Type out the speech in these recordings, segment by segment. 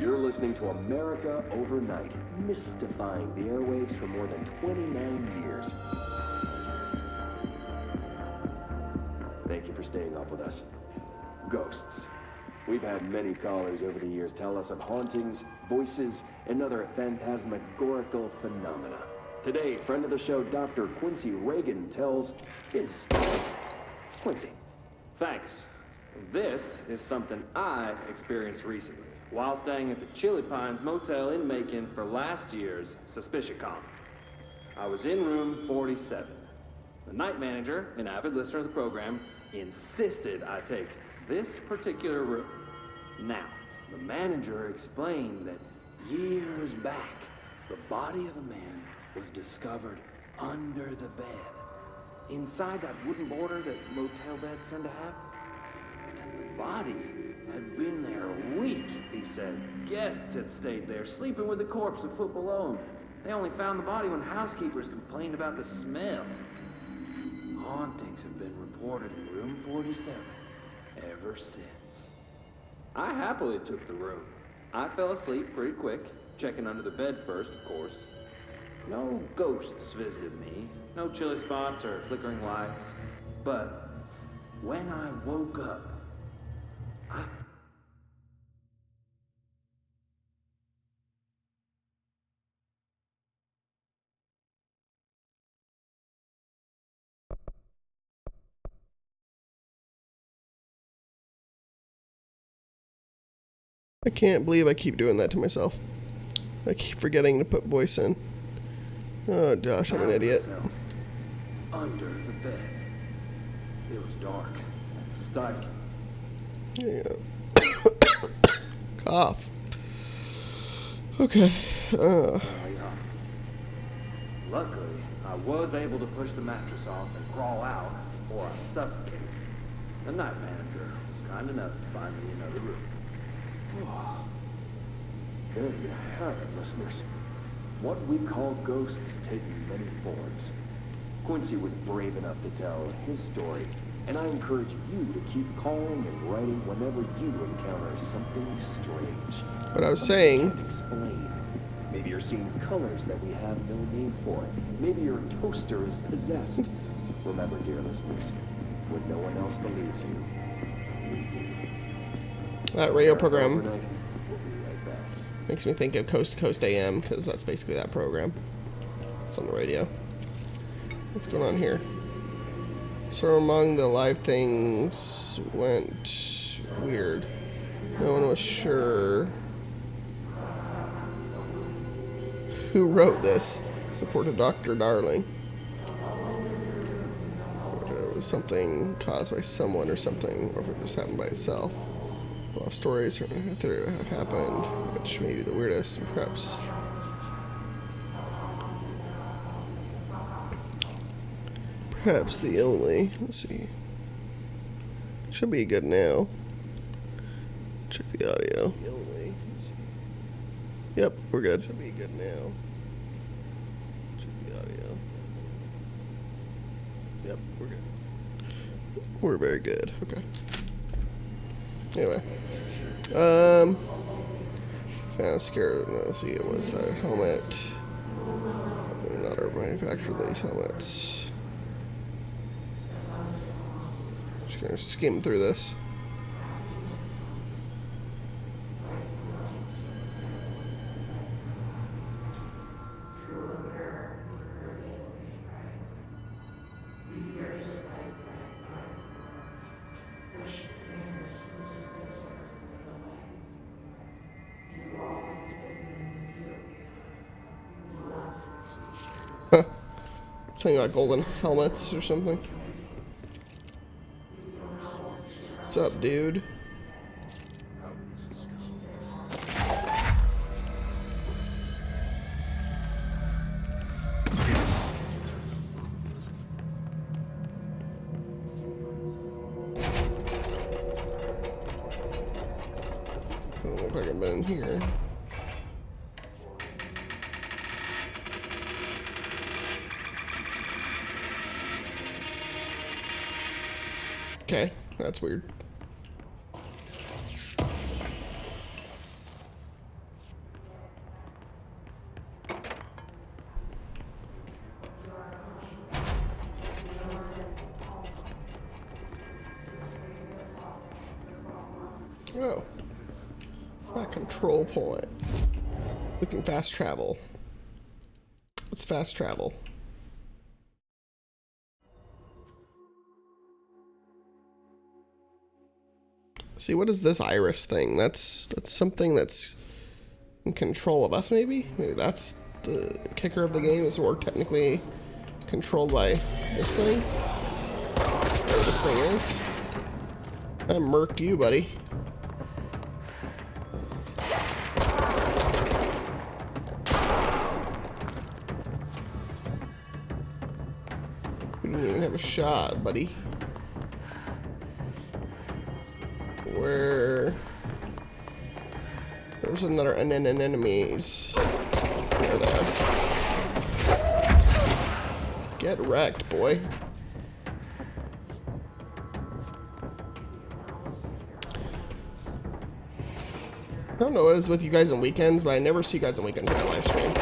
You're listening to America Overnight, mystifying the airwaves for more than 29 years. Thank you for staying up with us. Ghosts. We've had many callers over the years tell us of hauntings, voices, and other phantasmagorical phenomena. Today, friend of the show, Dr. Quincy Reagan, tells his story. Quincy, thanks. This is something I experienced recently while staying at the Chili Pines Motel in Macon for last year's SuspiciaCon. I was in room 47. The night manager, an avid listener of the program, insisted I take this particular room. Now, the manager explained that years back, the body of a man was discovered under the bed, inside that wooden border that motel beds tend to have. And the body had been there a week, he said. Guests had stayed there, sleeping with the corpse a foot below them. They only found the body when housekeepers complained about the smell. Hauntings have been reported in room 47 ever since. I happily took the room. I fell asleep pretty quick, checking under the bed first, of course. No ghosts visited me, no chilly spots or flickering lights. But when I woke up, I can't believe I keep doing that to myself. I keep forgetting to put voice in. Oh, Josh, I'm an idiot. Under the bed. It was dark and stifling. Yeah. Cough. Okay. Luckily, I was able to push the mattress off and crawl out before I suffocated. The night manager was kind enough to find me another room. There you have it, listeners. What we call ghosts take many forms. Quincy was brave enough to tell his story, and I encourage you to keep calling and writing whenever you encounter something strange. What I was saying. You can't explain. Maybe you're seeing colors that we have no name for. Maybe your toaster is possessed. Remember, dear listeners, when no one else believes you, we do. That radio program makes me think of Coast to Coast AM, because that's basically that program. It's on the radio. What's going on here? So among the live things went weird. No one was sure who wrote this, reported Dr. Darling. It was something caused by someone or something, or if it just happened by itself. A lot of stories have happened, which may be the weirdest, perhaps. Perhaps the only. Let's see. Should be good now. Check the audio. Yep, we're good. Should be good now. Check the audio. Yep, we're good. We're very good. Okay. Anyway. Kind of scared. Let's see, it was the helmet. Not our manufacturer these helmets. Just gonna skim through this. Something like golden helmets or something. What's up, dude? Doesn't look like I've been in here. Okay, that's weird. Oh. A control point. We can fast travel. Let's fast travel. See, what is this iris thing? That's something that's in control of us, maybe? Maybe that's the kicker of the game, is we're technically controlled by this thing? Whatever this thing is. I murked you, buddy. We didn't even have a shot, buddy. There's another enemies. There they are. Get wrecked, boy. I don't know what it is with you guys on weekends, but I never see you guys on weekends in my live stream.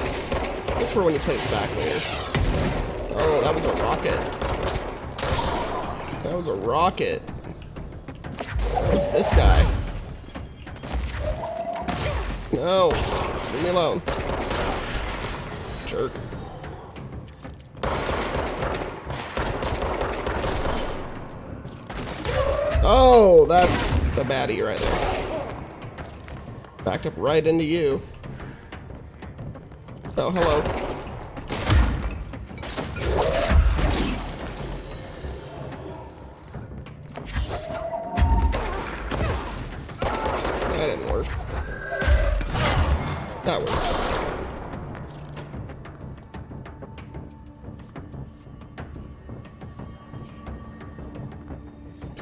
Just for when you play this back later. Oh, that was a rocket. That was a rocket. Who's this guy? No, leave me alone. Jerk. Oh, that's the baddie right there. Backed up right into you. Oh, hello. That didn't work. That worked.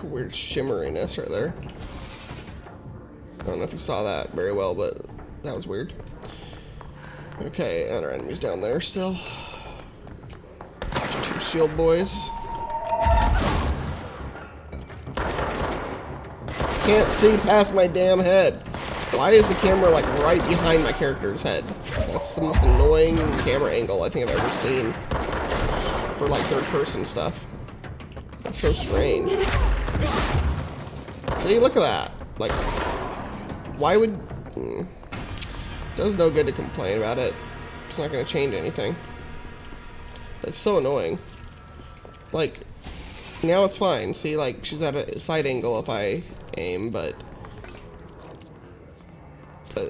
Weird shimmeriness right there. I don't know if you saw that very well, but that was weird. Okay, and our enemies down there still. Two shield boys. Can't see past my damn head. Why is the camera like right behind my character's head? That's the most annoying camera angle I think I've ever seen for like third person stuff. That's so strange. See, look at that. Like, why would... Does no good to complain about it. It's not going to change anything. It's so annoying. Like, now it's fine. See, like, she's at a side angle if I aim, but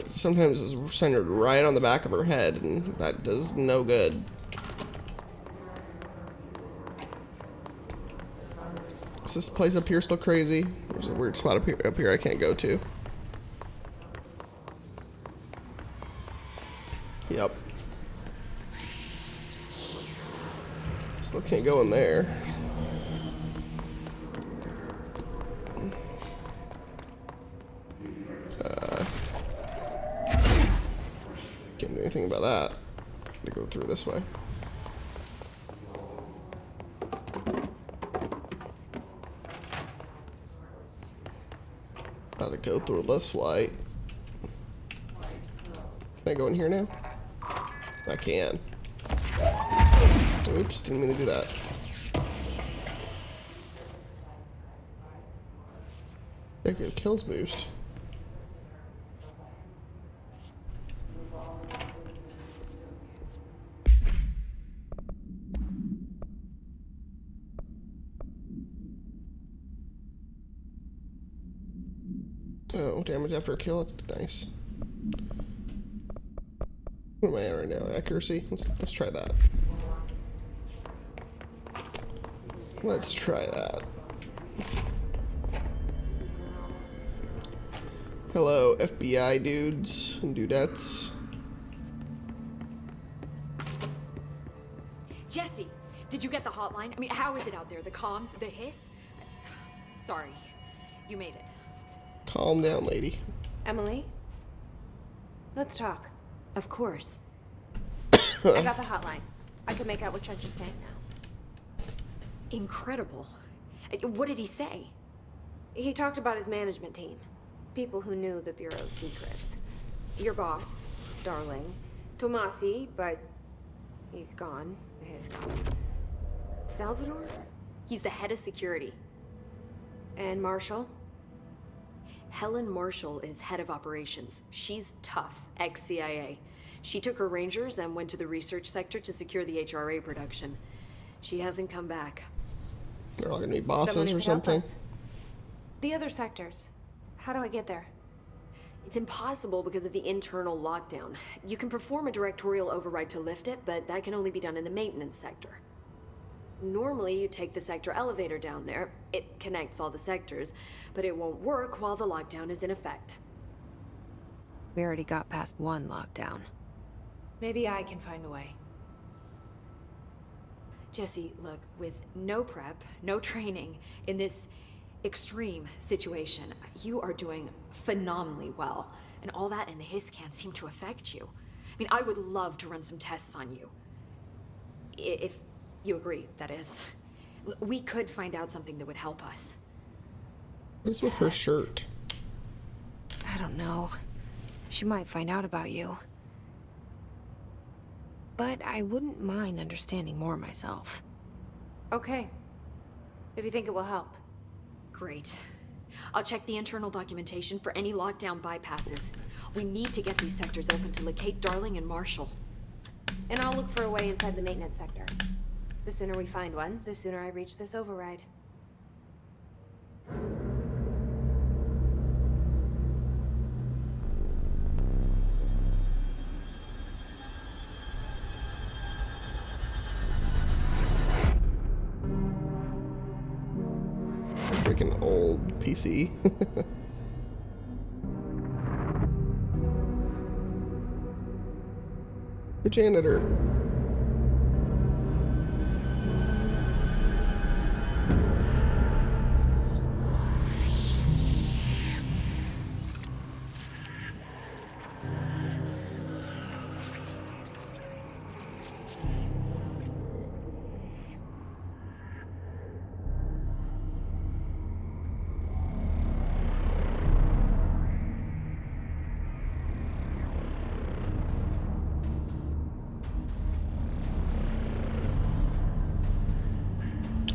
sometimes it's centered right on the back of her head, and that does no good. Is this place up here still crazy? There's a weird spot up here I can't go to. Yep. Still can't go in there. Can't do anything about that. Gotta go through this way. Gotta go through this way. Can I go in here now? I can. Oops, didn't mean to do that. Take your kills boost. Oh, damage after a kill, that's nice. What am I at right now? Accuracy? Let's try that. Let's try that. Hello, FBI dudes and dudettes. Jesse, did you get the hotline? I mean, how is it out there? The comms, the hiss? Sorry, you made it. Calm down, lady. Emily? Let's talk. Of course. I got the hotline. I can make out what Trench is saying now. Incredible. What did he say? He talked about his management team. People who knew the Bureau's secrets. Your boss, Darling. Tomasi, but he's gone. He's gone. Salvador? He's the head of security. And Marshall? Helen Marshall is head of operations. She's tough, ex-CIA. She took her rangers and went to the research sector to secure the HRA production. She hasn't come back. They're all gonna be bosses Someone who or could help something. us. The other sectors. How do I get there? It's impossible because of the internal lockdown. You can perform a directorial override to lift it, but that can only be done in the maintenance sector. Normally, you take the sector elevator down there. It connects all the sectors, but it won't work while the lockdown is in effect. We already got past one lockdown. Maybe I can find a way. Jesse, look, with no prep, no training, in this extreme situation, you are doing phenomenally well. And all that and the hiss can't seem to affect you. I mean, I would love to run some tests on you. If you agree, that is. We could find out something that would help us. What's with her shirt? I don't know. She might find out about you. But I wouldn't mind understanding more myself. Okay. If you think it will help. Great. I'll check the internal documentation for any lockdown bypasses. We need to get these sectors open to locate Darling and Marshall. And I'll look for a way inside the maintenance sector. The sooner we find one, the sooner I reach this override. Freaking old PC. The janitor.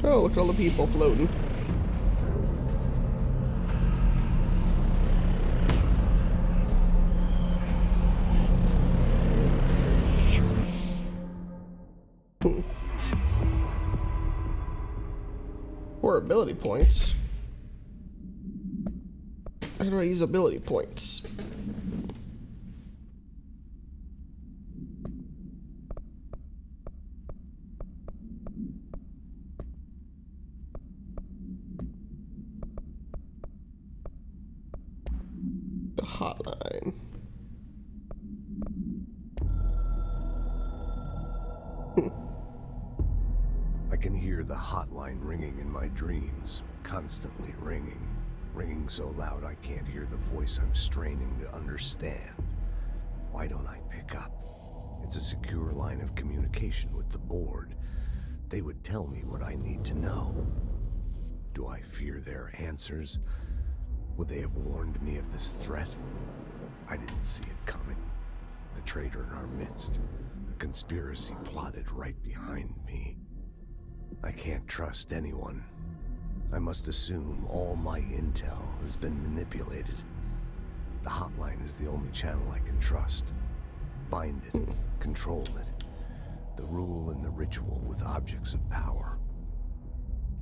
Oh, look at all the people floating. Or ability points. How do I use ability points? The hotline. I can hear the hotline ringing in my dreams, constantly ringing. Ringing so loud I can't hear the voice I'm straining to understand. Why don't I pick up? It's a secure line of communication with the board. They would tell me what I need to know. Do I fear their answers? Would they have warned me of this threat? I didn't see it coming. A traitor in our midst. A conspiracy plotted right behind me. I can't trust anyone. I must assume all my intel has been manipulated. The hotline is the only channel I can trust. Bind it, control it. The rule and the ritual with objects of power.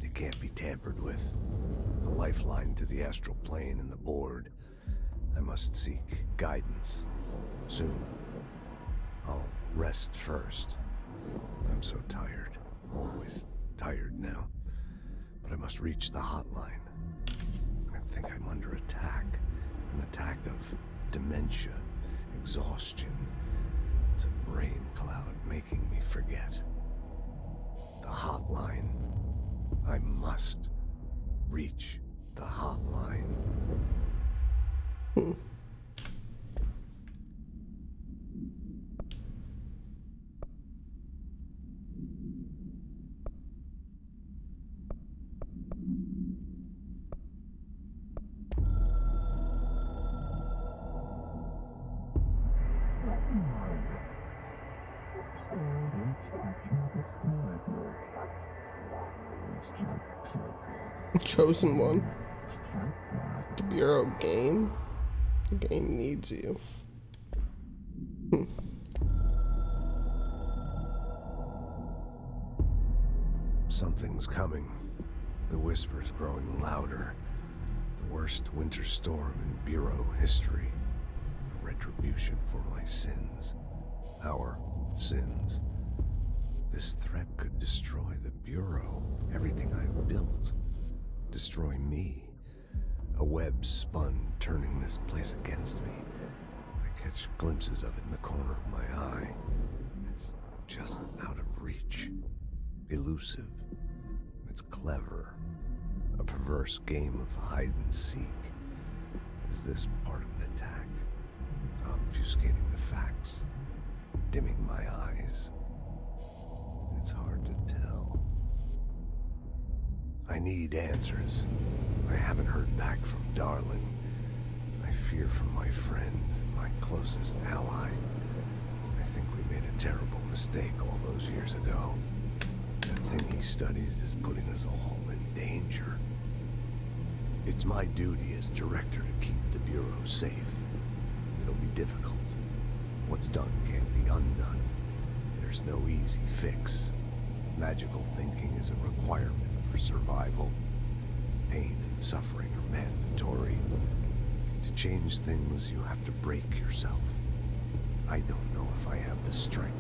It can't be tampered with. The lifeline to the astral plane and the board. I must seek guidance. Soon. I'll rest first. I'm so tired. Always tired now. But I must reach the hotline. I think I'm under attack. An attack of dementia, exhaustion. It's a brain cloud making me forget. The hotline. I must reach the hotline. Chosen one. The Bureau game? The game needs you. Something's coming. The whisper's growing louder. The worst winter storm in Bureau history. A retribution for my sins. Our sins. This threat could destroy the Bureau, everything I've built. Destroy me. A web spun, turning this place against me. I catch glimpses of it in the corner of my eye. It's just out of reach. Elusive. It's clever. A perverse game of hide and seek. Is this part of an attack? Obfuscating the facts. Dimming my eyes. It's hard to tell. I need answers. I haven't heard back from Darling. I fear for my friend, my closest ally. I think we made a terrible mistake all those years ago. That thing he studies is putting us all in danger. It's my duty as director to keep the Bureau safe. It'll be difficult. What's done can't be undone. There's no easy fix. Magical thinking is a requirement for survival. Pain and suffering are mandatory. To change things, you have to break yourself. I don't know if I have the strength.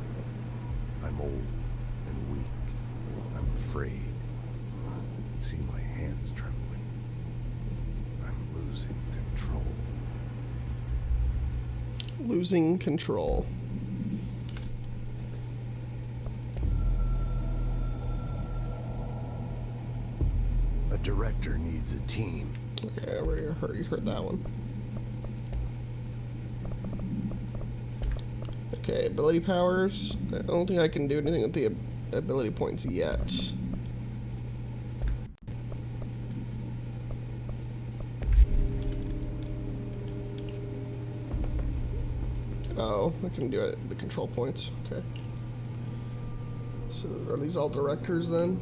I'm old and weak. I'm afraid. I can see my hands trembling. I'm losing control. Losing control. A director needs a team. Okay, I already heard that one. Okay, ability powers. I don't think I can do anything with the ability points yet. Oh, I can do it. The control points. Okay. So are these all directors then?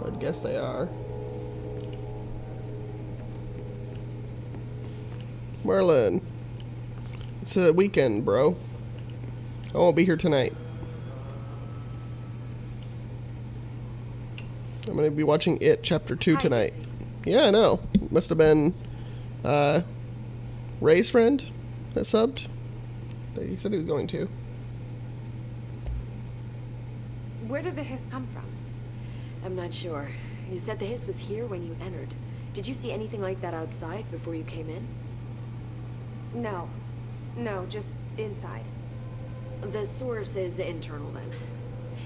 I guess they are. Merlin. It's a weekend, bro. I won't be here tonight. I'm gonna be watching It Chapter 2 tonight. Yeah, I know. Must have been Ray's friend that subbed. He said he was going to. Where did the hiss come from? I'm not sure. You said the hiss was here when you entered. Did you see anything like that outside before you came in? No. No, just inside. The source is internal then.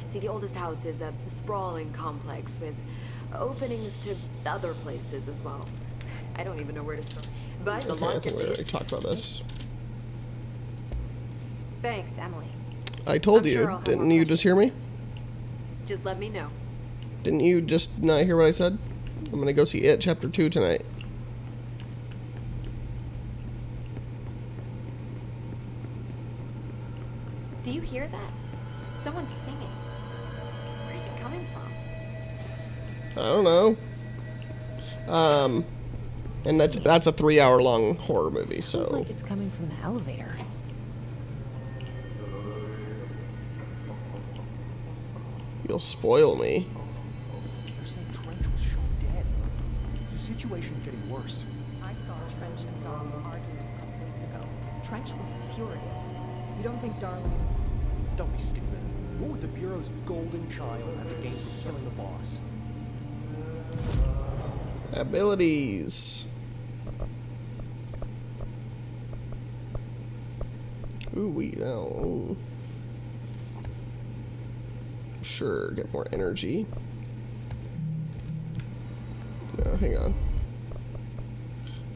See, the oldest house is a sprawling complex with openings to other places as well. I don't even know where to start. But the Okay, I lock think we and already talked about this. Thanks, Emily. I told I'm you. sure I'll have Didn't more you just hear me? just let me know. Didn't you just not hear what I said? I'm gonna go see It Chapter 2 tonight. Do you hear that? Someone's singing. Where's it coming from? I don't know. And that's a 3-hour-long horror movie, Sounds so like it's coming from the elevator. you'll spoil me. They're saying Trench was shot dead. The situation's getting worse. I saw Trench and Darling arguing a couple weeks ago. Trench was furious. You don't think Darling... Don't be stupid. What would the Bureau's golden child have to gain from killing the boss? Abilities. Ooh, oh. Sure, get more energy. No, hang on.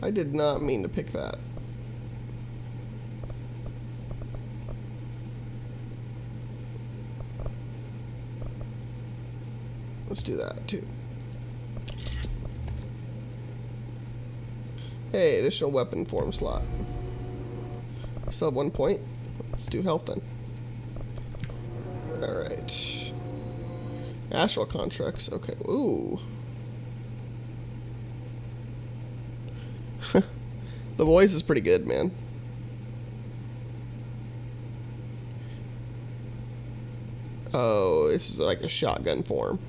I did not mean to pick that. Let's do that too. Hey, additional weapon form slot. Still have 1 point. Let's do health then. Alright. Astral contracts. Okay. Ooh. The voice is pretty good, man. Oh, this is like a shotgun form.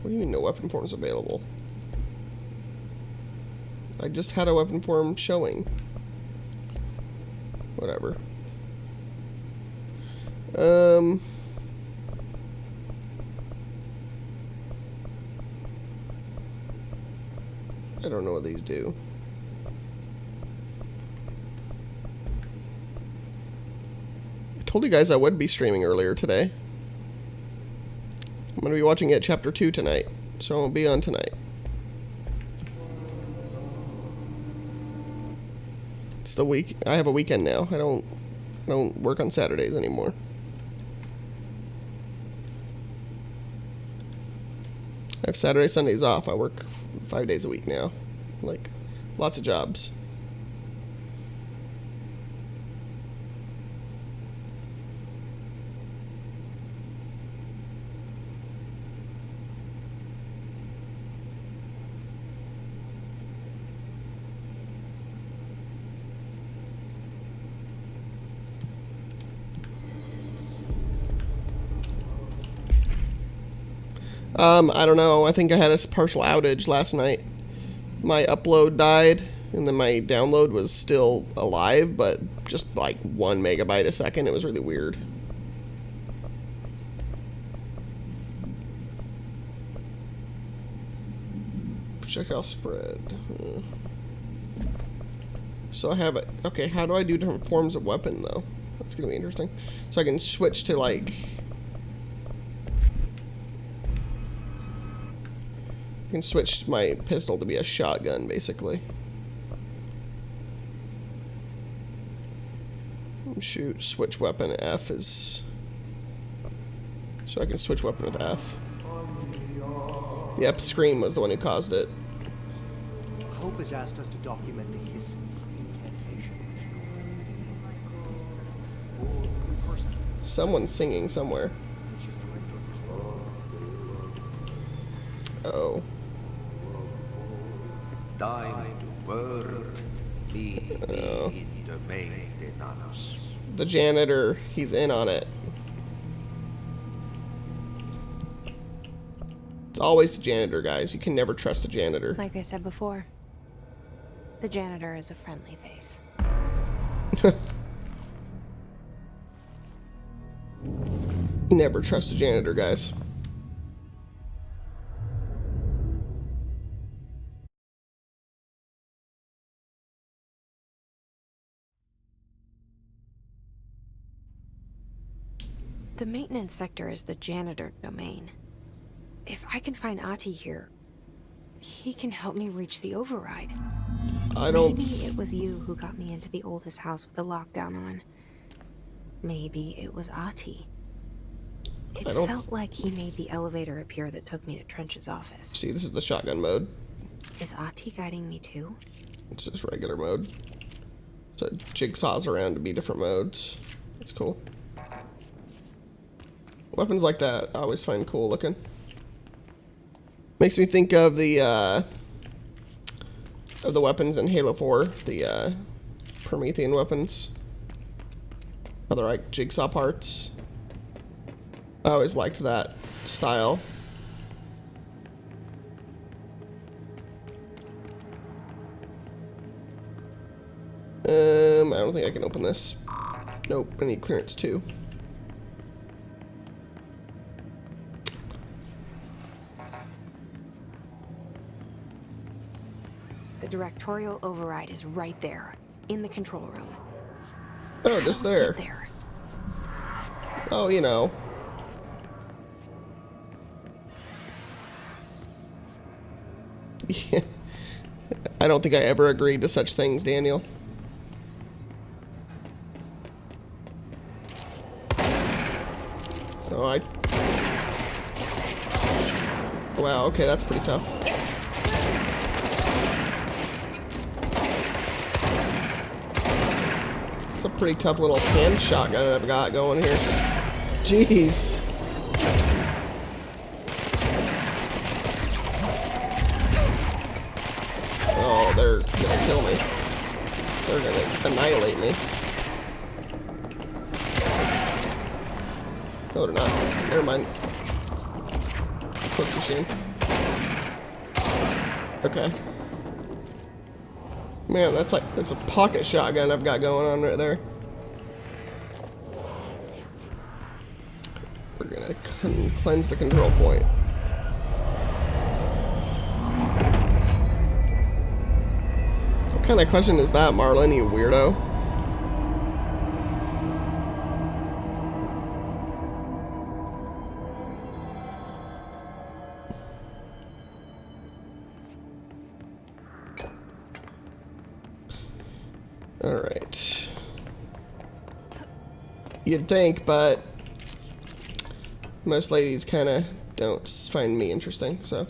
What do you mean no weapon forms available? I just had a weapon form showing. Whatever. I don't know what these do. I told you guys I would be streaming earlier today. I'm going to be watching it chapter 2 tonight, so I won't be on tonight. It's the week. I have a weekend now. I don't work on Saturdays anymore. I have Saturday, Sundays off. I work 5 days a week now. Like, lots of jobs. I don't know. I think I had a partial outage last night. My upload died, and then my download was still alive, but just like 1 megabyte a second. It was really weird. Projectile spread. So I have it. Okay, how do I do different forms of weapon, though? That's going to be interesting. So I can switch to, like... I can switch my pistol to be a shotgun, basically. Shoot, switch weapon. F is... So I can switch weapon with F. Yep, Scream was the one who caused it. Hope has asked us to document the hissing incantation. Someone's singing somewhere. Oh. The janitor, he's in on it. It's always the janitor, guys. You can never trust the janitor. Like I said before, the janitor is a friendly face. Never trust the janitor, guys. The maintenance sector is the janitor domain. If I can find Ahti here, he can help me reach the override. Maybe it was you who got me into the oldest house with the lockdown on. Maybe it was Ahti. It felt like he made the elevator appear that took me to Trench's office. See, this is the shotgun mode. Is Ahti guiding me too? It's just regular mode. So it jigsaws around to be different modes. It's cool. Weapons like that I always find cool looking. Makes me think of the weapons in Halo 4, the Promethean weapons. How they're like jigsaw parts. I always liked that style. I don't think I can open this. Nope, I need clearance too. The directorial override is right there, in the control room. Oh, just there. Get there. Oh, you know. I don't think I ever agreed to such things, Daniel. Oh, wow, okay, that's pretty tough. It's a pretty tough little hand shotgun I've got going here. Jeez. Oh, they're gonna kill me. They're gonna annihilate me. No, they're not. Never mind. Quick machine. Okay. Man, that's a pocket shotgun I've got going on right there. We're gonna cleanse the control point. What kind of question is that, Marlon, you weirdo? Alright. You'd think, but most ladies kind of don't find me interesting, so.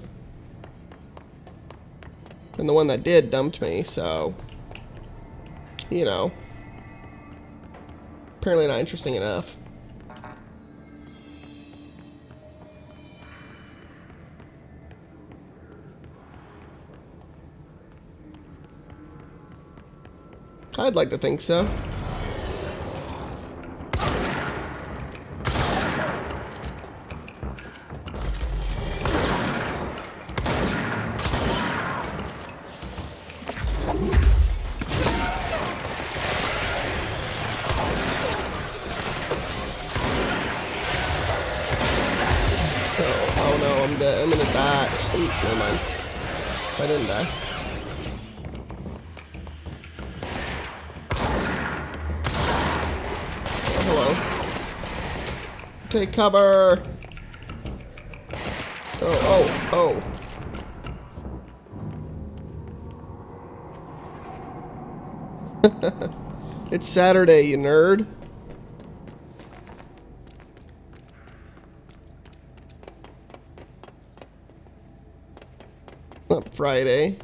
And the one that did dumped me, so. You know. Apparently not interesting enough. I'd like to think so. Oh no, I'm dead. I'm gonna die. Ooh, never mind. I didn't die. Hello. Take cover. Oh. It's Saturday, you nerd. Not Friday.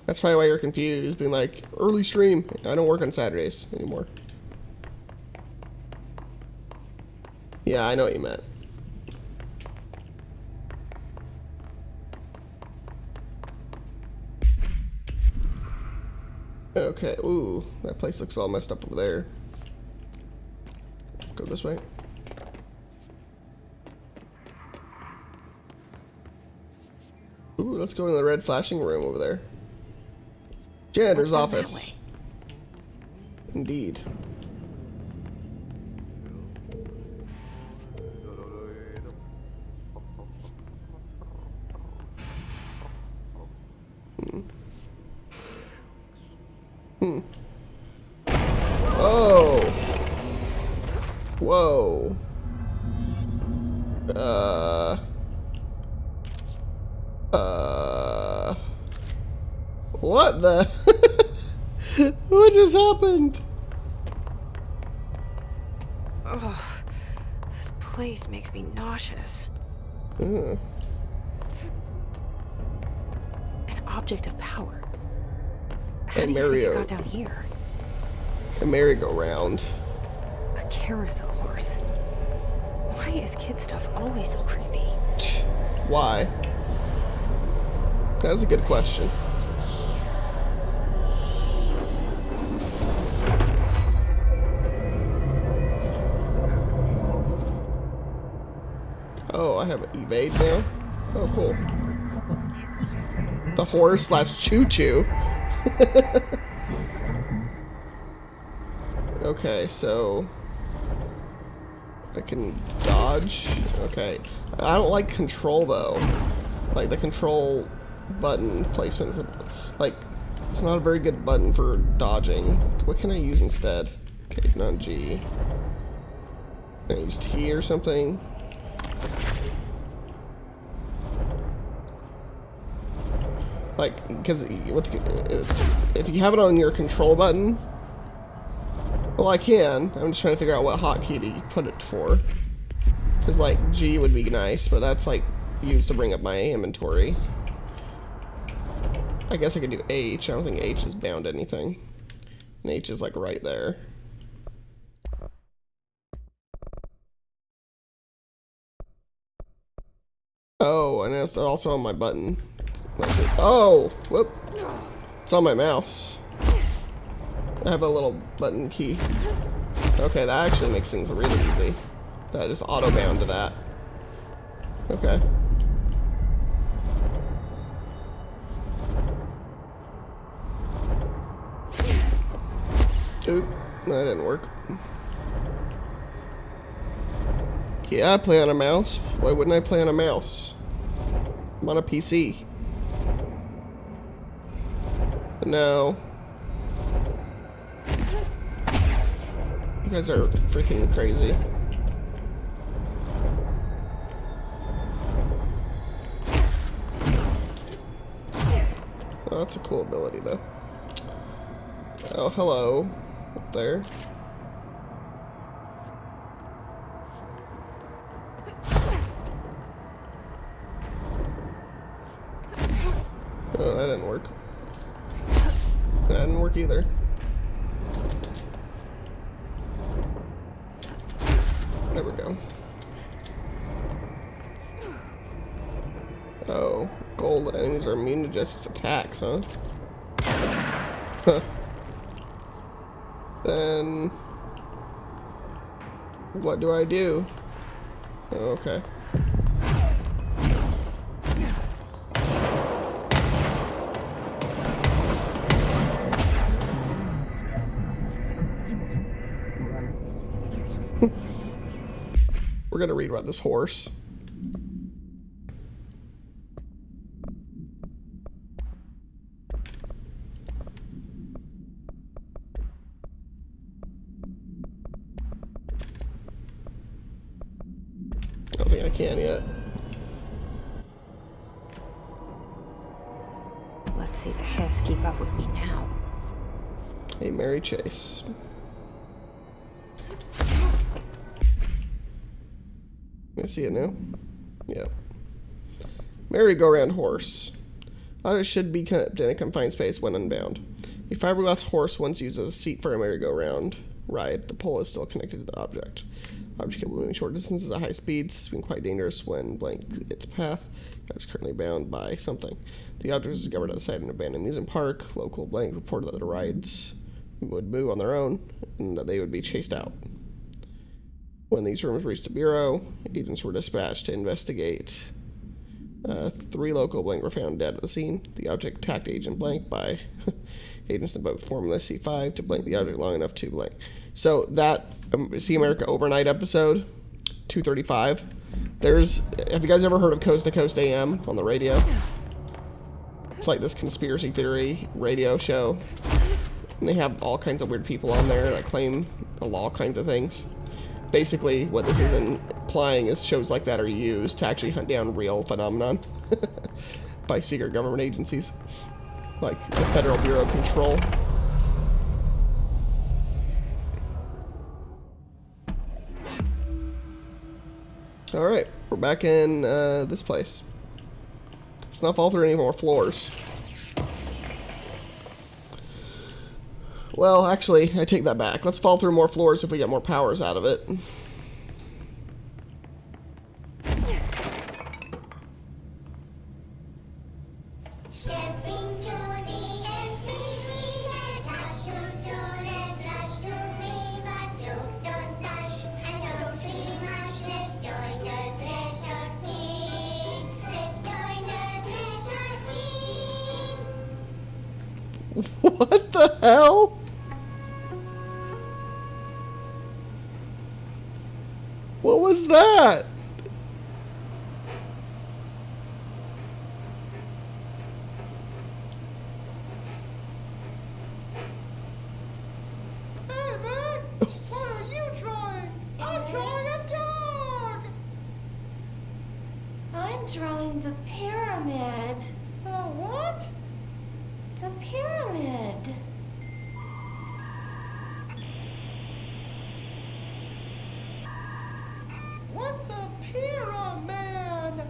That's probably why you're confused, being like, early stream. I don't work on Saturdays anymore. Yeah, I know what you meant. Okay, ooh, that place looks all messed up over there. Go this way. Ooh, let's go in the red flashing room over there. Janitor's office. Indeed. Oh. Whoa. What the? What just happened? Oh, this place makes me nauseous. Uh. An object of power. How A do you think it Mario. got down here? A merry-go-round. A carousel horse. Why is kid stuff always so creepy? Why? That's a good question. Oh, I have an evade now? Oh, cool. The horse slash choo-choo. Okay, so I can dodge. Okay. I don't like control though. Like the control button placement for, like, it's not a very good button for dodging. What can I use instead? Okay, not G. Can I use T or something? Like, because if you have it on your control button, well, I can. I'm just trying to figure out what hotkey to put it for. Because, like, G would be nice, but that's, like, used to bring up my inventory. I guess I could do H. I don't think H is bound to anything. And H is like right there. Oh, and it's also on my button. Let's see. Oh, whoop. It's on my mouse. I have a little button key. Okay, that actually makes things really easy. That just auto bound to that. Okay. Oop, that didn't work. Yeah, I play on a mouse. Why wouldn't I play on a mouse? I'm on a PC. No. You guys are freaking crazy. Oh, that's a cool ability, though. Oh, hello. Up there. Oh, that didn't work. That didn't work either. There we go. Oh, gold enemies are immune to just attacks, huh? Huh. Then what do I do? Oh, okay. We're gonna read about this horse. I don't think I can yet. Let's see the Hiss keep up with me now. Hey, Mary Chase. I see it now? Yeah. Merry-go-round horse. Otters should be kept in a confined space when unbound. A fiberglass horse once used as a seat for a merry-go-round ride. The pole is still connected to the object. Object capable of moving short distances at high speeds. This has been quite dangerous when blank its path. It is currently bound by something. The object was discovered at the site of an abandoned amusement park. Local blank reported that the rides would move on their own and that they would be chased out. When these rumors reached the Bureau, agents were dispatched to investigate. 3 local blank were found dead at the scene. The object attacked Agent Blank by agents invoked Formula C5 to blank the object long enough to blank. So that See America Overnight episode, 235. Have you guys ever heard of Coast to Coast AM on the radio? It's like this conspiracy theory radio show. And they have all kinds of weird people on there that claim all kinds of things. Basically, what this is implying is shows like that are used to actually hunt down real phenomenon by secret government agencies, like the Federal Bureau of Control. Alright, we're back in this place. Let's not fall through any more floors. Well, actually, I take that back. Let's fall through more floors if we get more powers out of it. What the hell? What was that? Hey, man! What are you drawing? I'm drawing a dog! I'm drawing the pyramid. The what? The pyramid. What's a pyramid?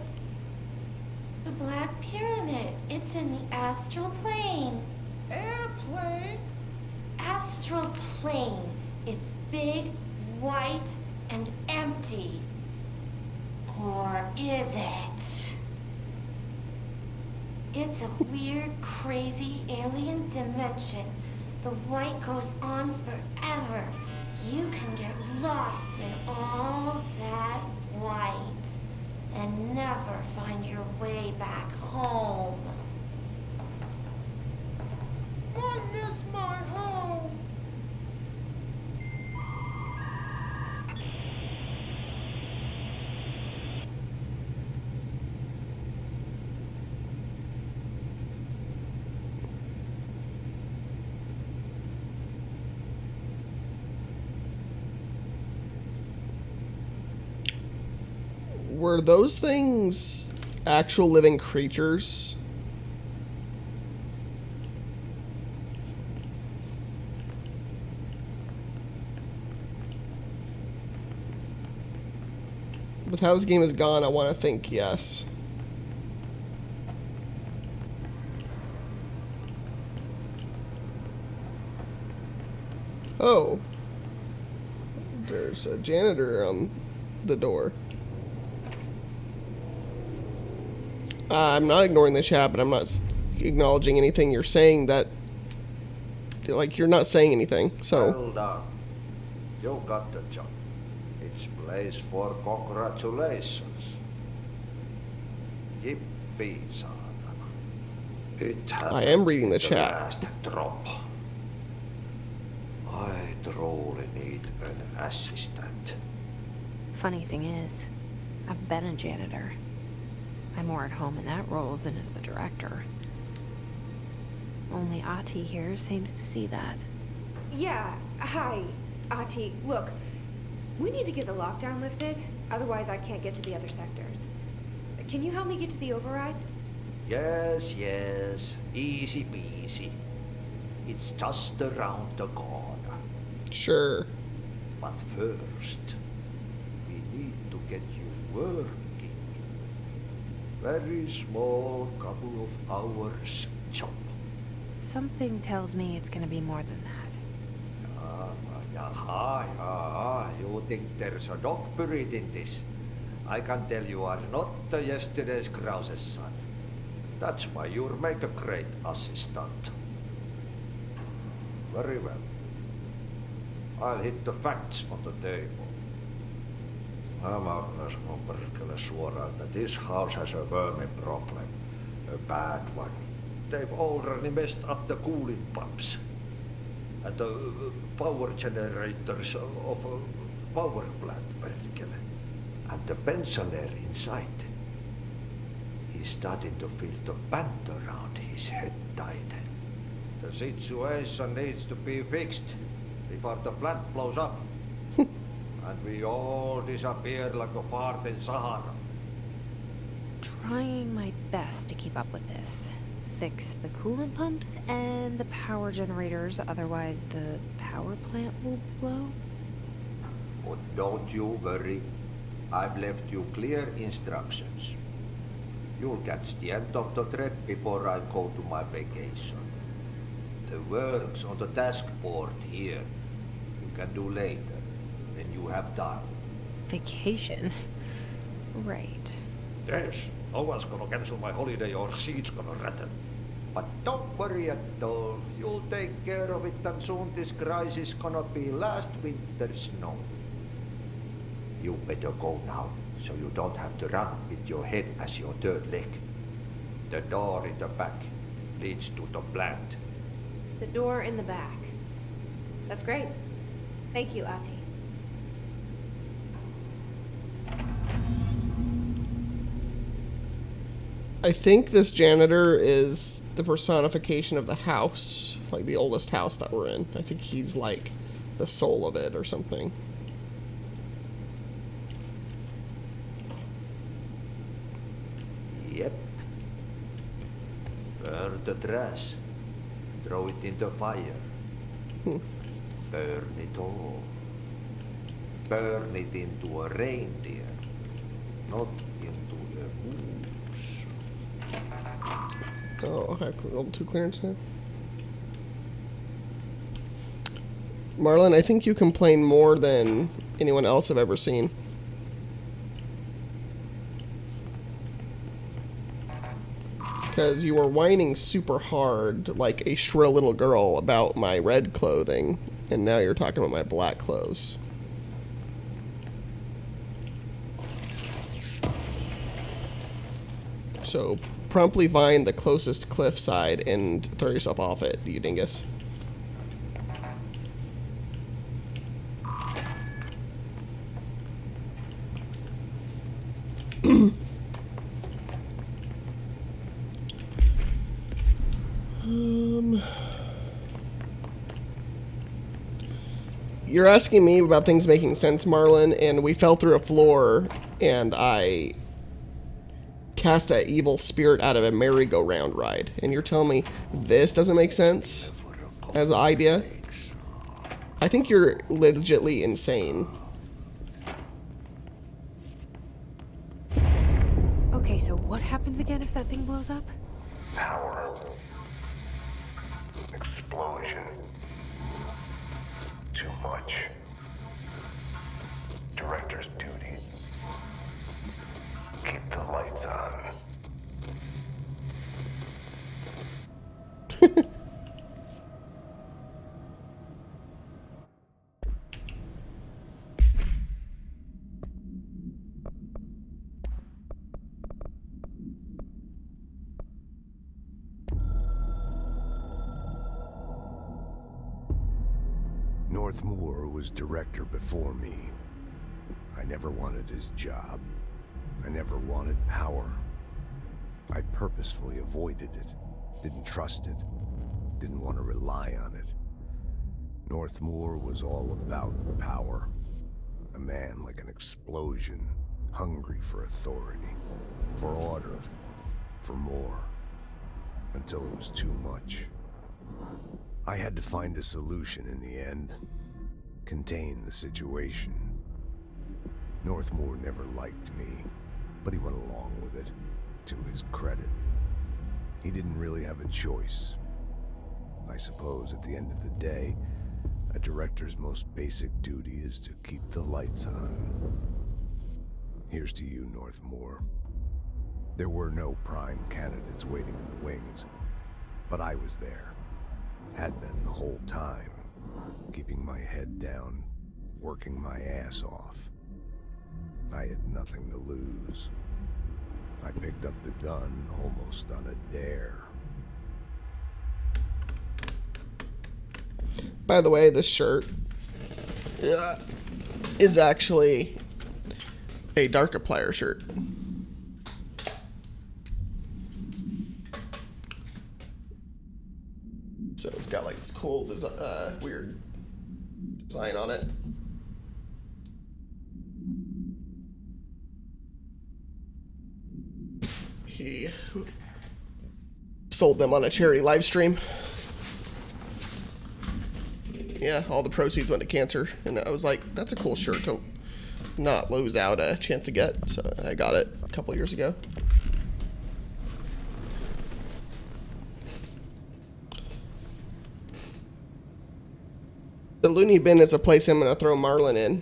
The Black Pyramid. It's in the astral plane. Airplane? Astral plane. It's big, white, and empty. Or is it? It's a weird, crazy alien dimension. The white goes on forever. You can get lost in all that white and never find your way back home. I miss my home. Were those things actual living creatures? With how this game is gone, I want to think yes. Oh. There's a janitor on the door. I'm not ignoring the chat, but I'm not acknowledging anything you're saying that... Like, you're not saying anything, so... Well done. You got the job. It's place for congratulations. Yippee, saatana. It I am reading the chat. Last drop. I truly need an assistant. Funny thing is, I've been a janitor. I'm more at home in that role than as the director. Only Ahti here seems to see that. Yeah, hi, Ahti. Look, we need to get the lockdown lifted, otherwise I can't get to the other sectors. Can you help me get to the override? Yes, yes. Easy peasy. It's just around the corner. Sure. But first, we need to get you working. Very small, couple of hours job. Something tells me it's gonna be more than that. You think there's a dog buried in this? I can tell you are not yesterday's Krause's son. That's why you'll make a great assistant. Very well. I'll hit the facts on the table. I'm Agnes Moberkele suoraan that this house has a vermin problem. A bad one. They've already messed up the cooling pumps. And the power generators of a power plant, Berkele. And the pensioner inside is starting to feel the band around his head tighten. The situation needs to be fixed before the plant blows up. And we all disappear like a fart in Sahara. Trying my best to keep up with this. Fix the coolant pumps and the power generators, otherwise the power plant will blow. But don't you worry. I've left you clear instructions. You'll catch the end of the thread before I go to my vacation. The work's on the task board here. You can do later, when you have time. Vacation? Right. Yes, no one's gonna cancel my holiday or seat's gonna rattle. But don't worry at all. You'll take care of it and soon this crisis gonna be last winter's snow. You better go now, so you don't have to run with your head as your third leg. The door in the back leads to the plant. The door in the back. That's great. Thank you, Ahti. I think this janitor is the personification of the house, like the oldest house that we're in. I think he's like the soul of it or something. Yep. Burn the trash. Throw it in the fire. Burn it all. Burn it into a reindeer, not into a moose. Oh, I have level 2 clearance now. Marlon, I think you complain more than anyone else I've ever seen. Because you were whining super hard, like a shrill little girl, about my red clothing, and now you're talking about my black clothes. So, promptly find the closest cliffside and throw yourself off it, you dingus. You're asking me about things making sense, Marlon, and we fell through a floor, and I cast that evil spirit out of a merry-go-round ride. And you're telling me this doesn't make sense as an idea? I think you're legitimately insane. Okay, so what happens again if that thing blows up? Power. Explosion. Too much. Director's duty. Keep the lights on. Northmoor was director before me. I never wanted his job. I never wanted power. I purposefully avoided it. Didn't trust it. Didn't want to rely on it. Northmoor was all about power. A man like an explosion, hungry for authority, for order, for more, until it was too much. I had to find a solution in the end. Contain the situation. Northmoor never liked me, but he went along with it, to his credit. He didn't really have a choice. I suppose at the end of the day, a director's most basic duty is to keep the lights on. Here's to you, Northmoor. There were no prime candidates waiting in the wings, but I was there. Had been the whole time, keeping my head down, working my ass off. I had nothing to lose. I picked up the gun almost on a dare. By the way, this shirt is actually a Darkiplier shirt. So it's got like this cool, weird design on it. He sold them on a charity live stream. Yeah, all the proceeds went to cancer, and I was like, that's a cool shirt to not lose out a chance to get, so I got it a couple years ago. The loony bin is a place I'm going to throw Marlon in.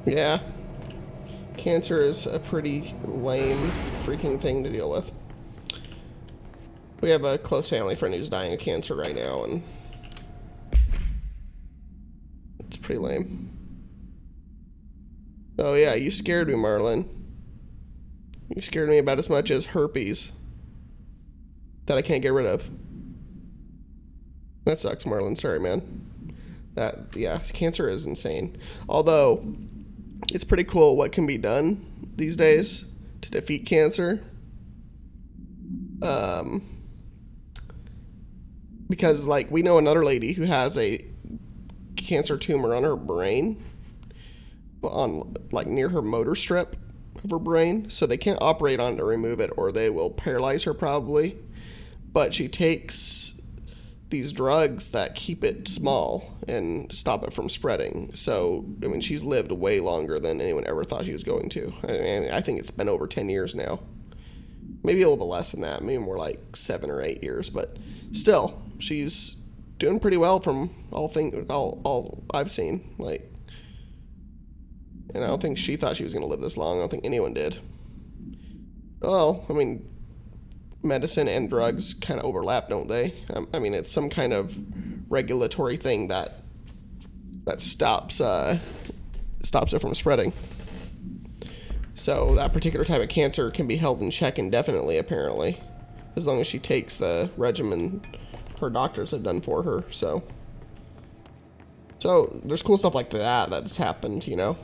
Yeah. Cancer is a pretty lame freaking thing to deal with. We have a close family friend who's dying of cancer right now, and it's pretty lame. Oh yeah, you scared me, Marlon. You scared me about as much as herpes that I can't get rid of. That sucks, Marlon. Sorry, man. Yeah, cancer is insane. Although, it's pretty cool what can be done these days to defeat cancer. Because, like, we know another lady who has a cancer tumor on her brain, on, like, near her motor strip, of her brain, so they can't operate on it to remove it, or they will paralyze her probably. But she takes these drugs that keep it small and stop it from spreading. So, I mean, she's lived way longer than anyone ever thought she was going to. I think it's been over 10 years now. Maybe a little bit less than that. Maybe more like 7 or 8 years. But still, she's doing pretty well from all I've seen. Like, and I don't think she thought she was going to live this long. I don't think anyone did. Well, I mean, medicine and drugs kind of overlap, don't they? I mean, it's some kind of regulatory thing that stops it from spreading. So that particular type of cancer can be held in check indefinitely, apparently, as long as she takes the regimen her doctors have done for her. So there's cool stuff like that's happened, you know.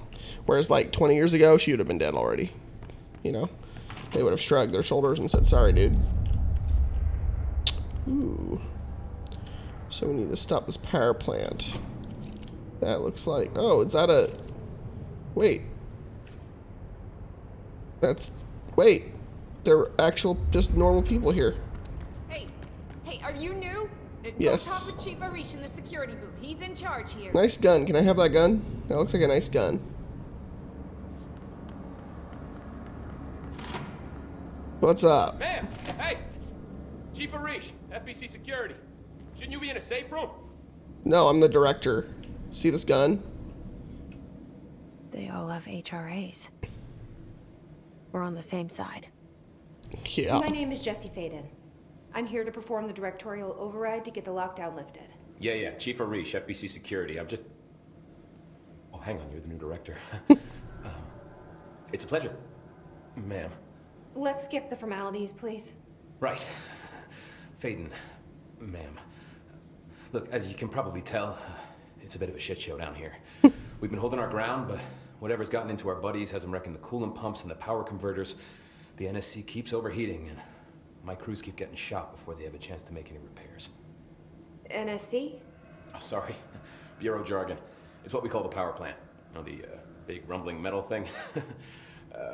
Whereas like 20 years ago, she would have been dead already, you know. They would have shrugged their shoulders and said, sorry, dude. Ooh. So we need to stop this power plant. That looks like... Oh, is that a... Wait. Wait. They're actual, just normal people here. Hey, are you new? Yes. Go talk with Chief Arish in the security booth. He's in charge here. Nice gun. Can I have that gun? That looks like a nice gun. What's up? Ma'am! Hey! Chief Arish, FBC Security. Shouldn't you be in a safe room? No, I'm the director. See this gun? They all have HRAs. We're on the same side. Yeah. My name is Jesse Faden. I'm here to perform the directorial override to get the lockdown lifted. Yeah, Chief Arish, FBC Security. I'm just... Oh, hang on, you're the new director. It's a pleasure, ma'am. Let's skip the formalities, please. Right. Faden, ma'am. Look, as you can probably tell, it's a bit of a shit show down here. We've been holding our ground, but whatever's gotten into our buddies has them wrecking the coolant pumps and the power converters. The NSC keeps overheating, and my crews keep getting shot before they have a chance to make any repairs. NSC? Oh, sorry. Bureau jargon. It's what we call the power plant. You know, the big rumbling metal thing?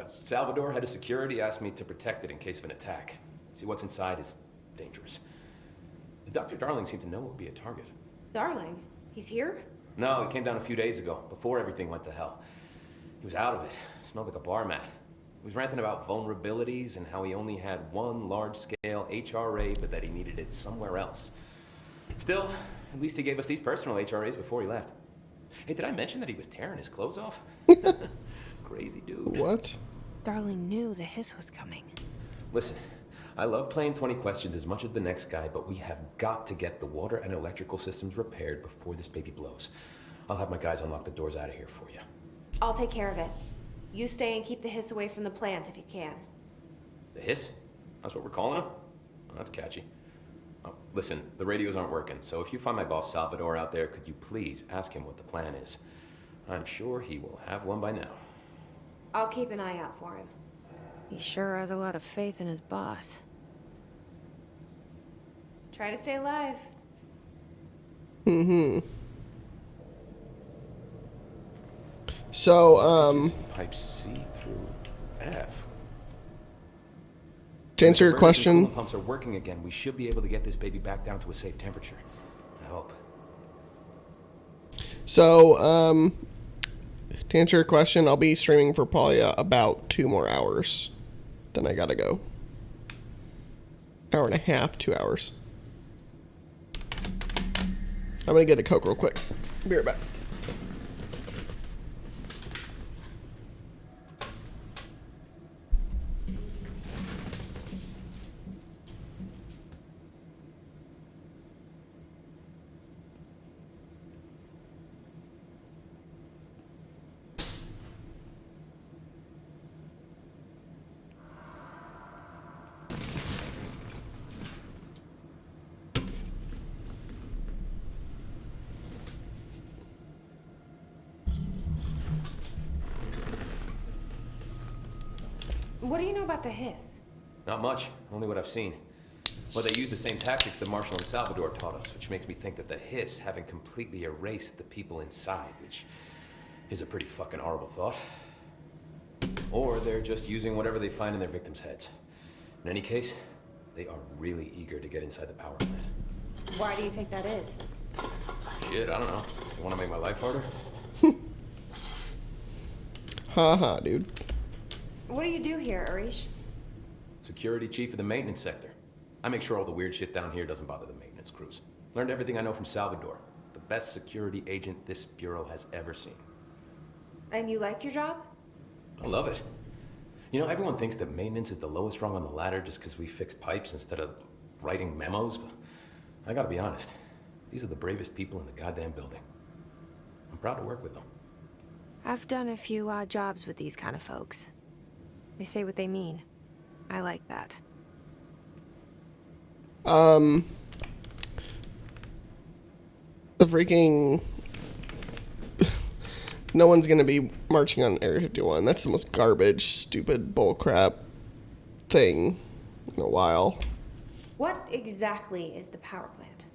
Salvador, head of security, asked me to protect it in case of an attack. See, what's inside is dangerous. Dr. Darling seemed to know it would be a target. Darling? He's here? No, he came down a few days ago, before everything went to hell. He was out of it. Smelled like a bar mat. He was ranting about vulnerabilities and how he only had one large-scale HRA, but that he needed it somewhere else. Still, at least he gave us these personal HRAs before he left. Hey, did I mention that he was tearing his clothes off? Crazy dude. What? Darling knew the hiss was coming. Listen, I love playing 20 questions as much as the next guy, but we have got to get the water and electrical systems repaired before this baby blows. I'll have my guys unlock the doors out of here for you. I'll take care of it. You stay and keep the hiss away from the plant if you can. The hiss? That's what we're calling him? Oh, that's catchy. Oh, listen, the radios aren't working, so if you find my boss Salvador out there, could you please ask him what the plan is? I'm sure he will have one by now. I'll keep an eye out for him. He sure has a lot of faith in his boss. Try to stay alive. Mm-hmm. So, Pipe C through F. To answer your question... When the pumps are working again, we should be able to get this baby back down to a safe temperature. I hope. So, to answer your question, I'll be streaming for probably about 2 more hours. Then I gotta go. Hour and a half, 2 hours. I'm gonna get a Coke real quick. Be right back. What do you know about the hiss? Not much, only what I've seen. Well, they use the same tactics that Marshall and Salvador taught us, which makes me think that the hiss haven't completely erased the people inside, which is a pretty fucking horrible thought. Or they're just using whatever they find in their victims' heads. In any case, they are really eager to get inside the power plant. Why do you think that is? Shit, I don't know. You want to make my life harder? Haha, dude. What do you do here, Arish? Security chief of the maintenance sector. I make sure all the weird shit down here doesn't bother the maintenance crews. Learned everything I know from Salvador. The best security agent this bureau has ever seen. And you like your job? I love it. You know, everyone thinks that maintenance is the lowest rung on the ladder just because we fix pipes instead of writing memos, but I gotta be honest. These are the bravest people in the goddamn building. I'm proud to work with them. I've done a few odd jobs with these kind of folks. They say what they mean. I like that. The freaking... No one's gonna be marching on Area 51. That's the most garbage, stupid, bullcrap thing in a while. What exactly is the power plant?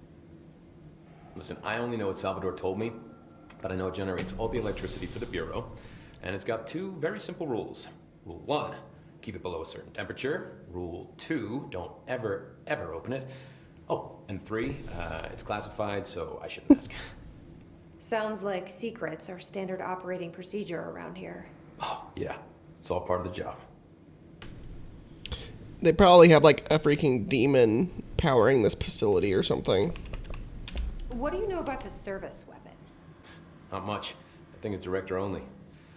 Listen, I only know what Salvador told me, but I know it generates all the electricity for the Bureau, and it's got two very simple rules. Rule 1, keep it below a certain temperature. Rule 2, don't ever, ever open it. Oh, and 3, it's classified, so I shouldn't ask. Sounds like secrets are standard operating procedure around here. Oh, yeah. It's all part of the job. They probably have like a freaking demon powering this facility or something. What do you know about the service weapon? Not much. That thing is director only.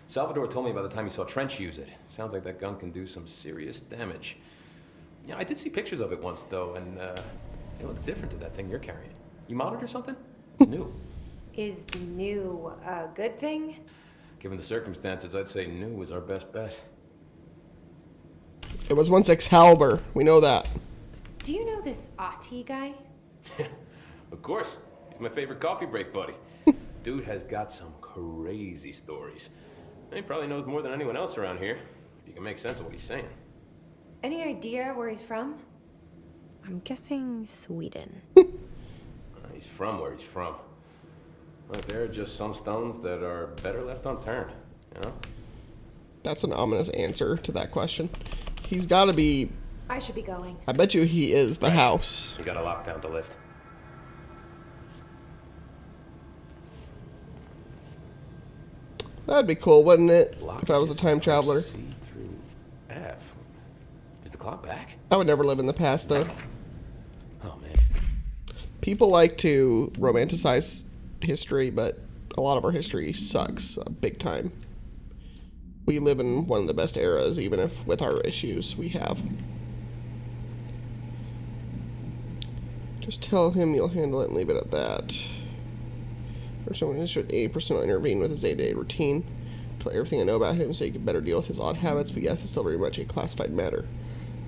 Salvador told me by the time he saw Trench use it. Sounds like that gun can do some serious damage. Yeah, I did see pictures of it once, though, and it looks different to that thing you're carrying. You modded or something? It's new. Is new a good thing? Given the circumstances, I'd say new is our best bet. It was once Excalibur. We know that. Do you know this Ahti guy? Of course. He's my favorite coffee break buddy. Dude has got some crazy stories. He probably knows more than anyone else around here. If you can make sense of what he's saying. Any idea where he's from? I'm guessing Sweden. He's from where he's from. Look, there are just some stones that are better left unturned, you know? That's an ominous answer to that question. He's gotta be... I should be going. I bet you he is the house. You gotta lock down the lift. That'd be cool, wouldn't it? Blockages If I was a time traveler. C through F. Is the clock back? I would never live in the past, though. Oh, man. People like to romanticize history, but a lot of our history sucks big time. We live in one of the best eras, even if with our issues we have. Just tell him you'll handle it and leave it at that. Or someone who should 80% intervene with his day-to-day routine. Tell everything I know about him so you can better deal with his odd habits, but yes, it's still very much a classified matter.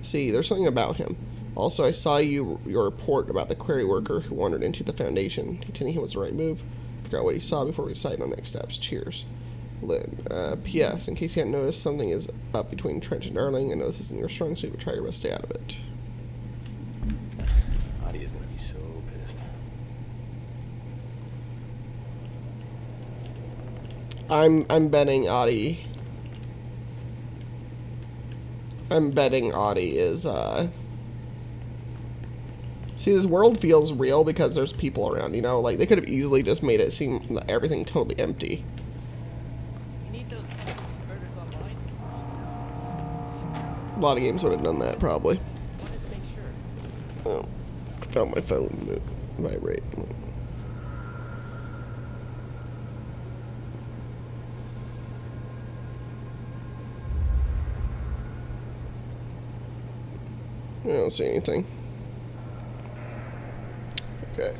See, there's something about him. Also, I saw your report about the quarry worker who wandered into the Foundation. He told me it was the right move. Figure out what he saw before we decide on next steps. Cheers. Lynn. P.S. In case you hadn't noticed, something is up between Trench and Darling. I know this isn't your strong suit, but try your best to stay out of it. Adi is gonna be so pissed. I'm betting Adi. I'm betting Adi is, See, this world feels real because there's people around, you know? Like, they could have easily just made it seem everything totally empty. You need those energy converters online? A lot of games would have done that, probably. Wanted to make sure. Oh, I found my phone vibrate. I don't see anything. Okay.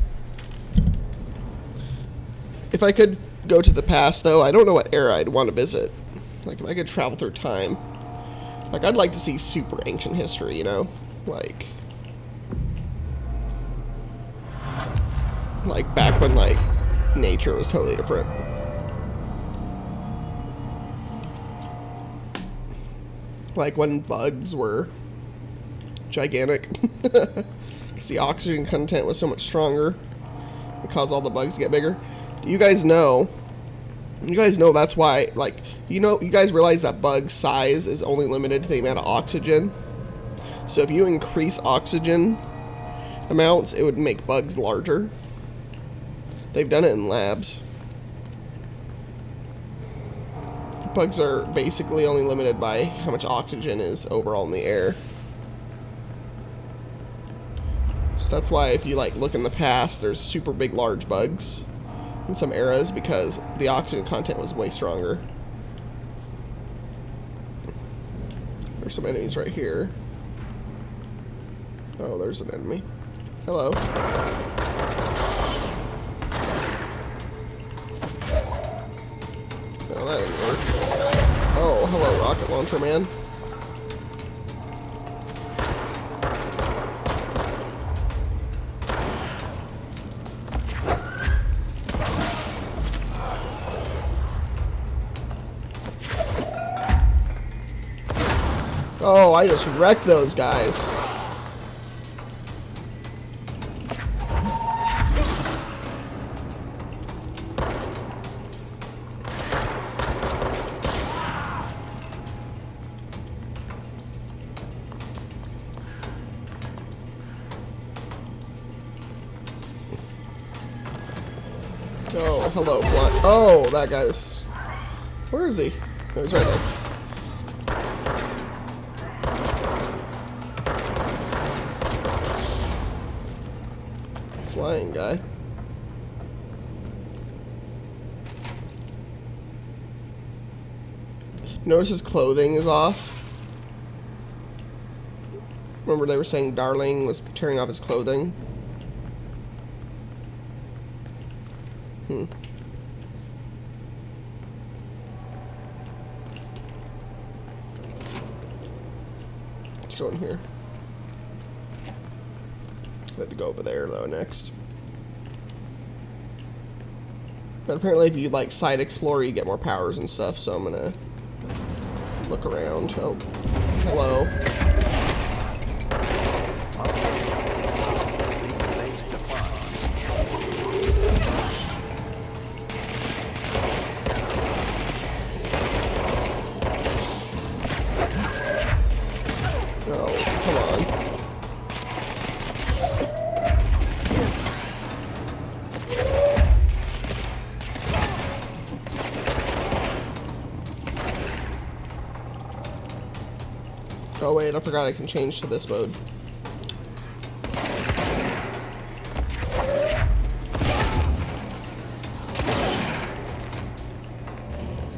If I could go to the past, though, I don't know what era I'd want to visit. Like, if I could travel through time. Like, I'd like to see super ancient history, you know? Like back when, like, nature was totally different. Like, when bugs were gigantic. Because the oxygen content was so much stronger. It caused all the bugs to get bigger. Do you guys know You guys know that's why, like, you guys realize that bug size is only limited to the amount of oxygen. So if you increase oxygen amounts, it would make bugs larger. They've done it in labs. Bugs are basically only limited by how much oxygen is overall in the air. So that's why if you like look in the past, there's super big large bugs in some eras because the oxygen content was way stronger. There's some enemies right here. Oh, there's an enemy. Hello. No, that didn't work. Oh, hello, rocket launcher man. Oh, I just wrecked those guys. Oh, hello, what? Oh, that guy's... Where is he? Oh, he's right there. Flying guy. Notice his clothing is off. Remember they were saying Darling was tearing off his clothing? Let's go in here. I have to go over there though next. But apparently if you like side explore you get more powers and stuff, so I'm gonna look around. Oh, hello. Oh wait, I forgot I can change to this mode.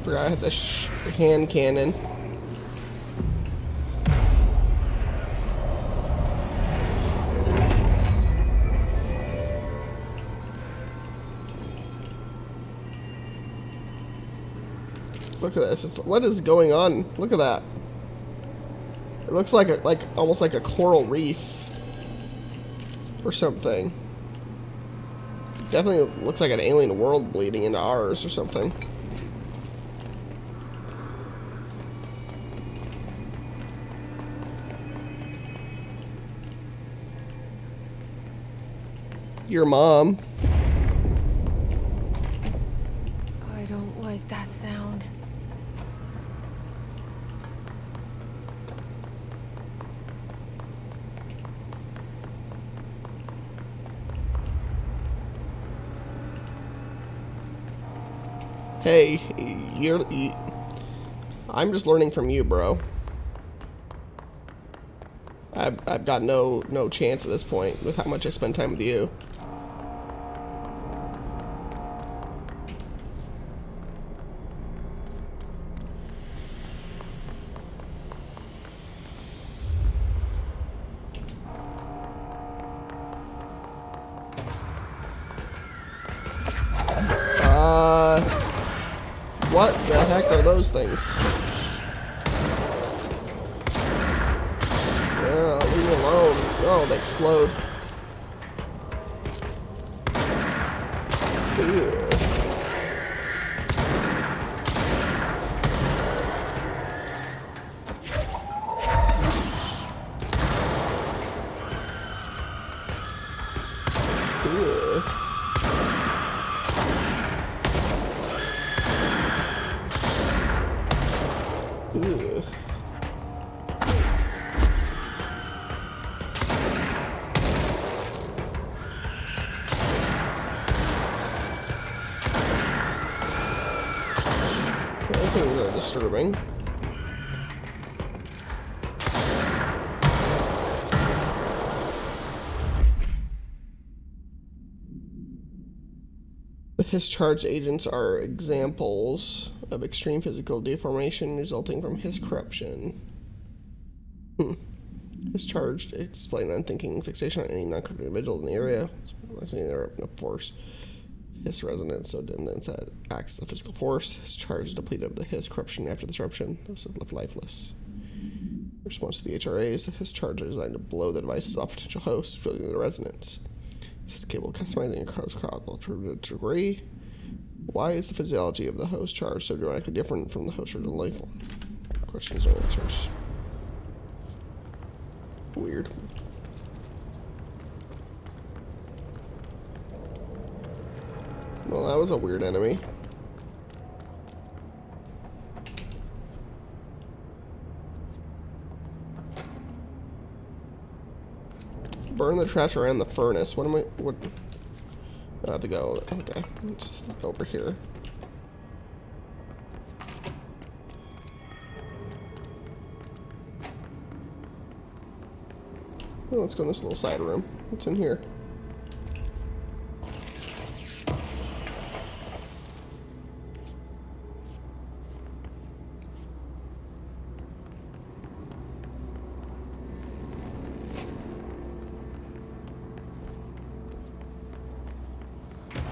Forgot I had the hand cannon. Look at this. What is going on? Look at that. It looks like almost like a coral reef or something. Definitely looks like an alien world bleeding into ours or something. Your mom. I don't like that sound. Hey, I'm just learning from you, bro. I've got no chance at this point with how much I spend time with you. What the heck are those things? Yeah, leave me alone. Oh, they explode. Ew. Ew. disturbing. The Hiss-charged agents are examples of extreme physical deformation resulting from Hiss corruption. Hiss-charged explain unthinking fixation on any non-corrupt individual in the area. They're up in a force. Hiss resonance, so dissonance that acts as a physical force. Hiss-charged depleted of the Hiss corruption after the disruption. This is left lifeless. In response to the HRAs, the Hiss-charge is designed to blow the devices off potential hosts, filling the resonance. It's capable of customizing a host crowd to a degree. Why is the physiology of the host charge so dramatically different from the host original life form? Questions or answers. Weird. Well, that was a weird enemy. Burn the trash around the furnace. What am I? What? I have to go. Okay, it's over here. Well, let's go in this little side room. What's in here?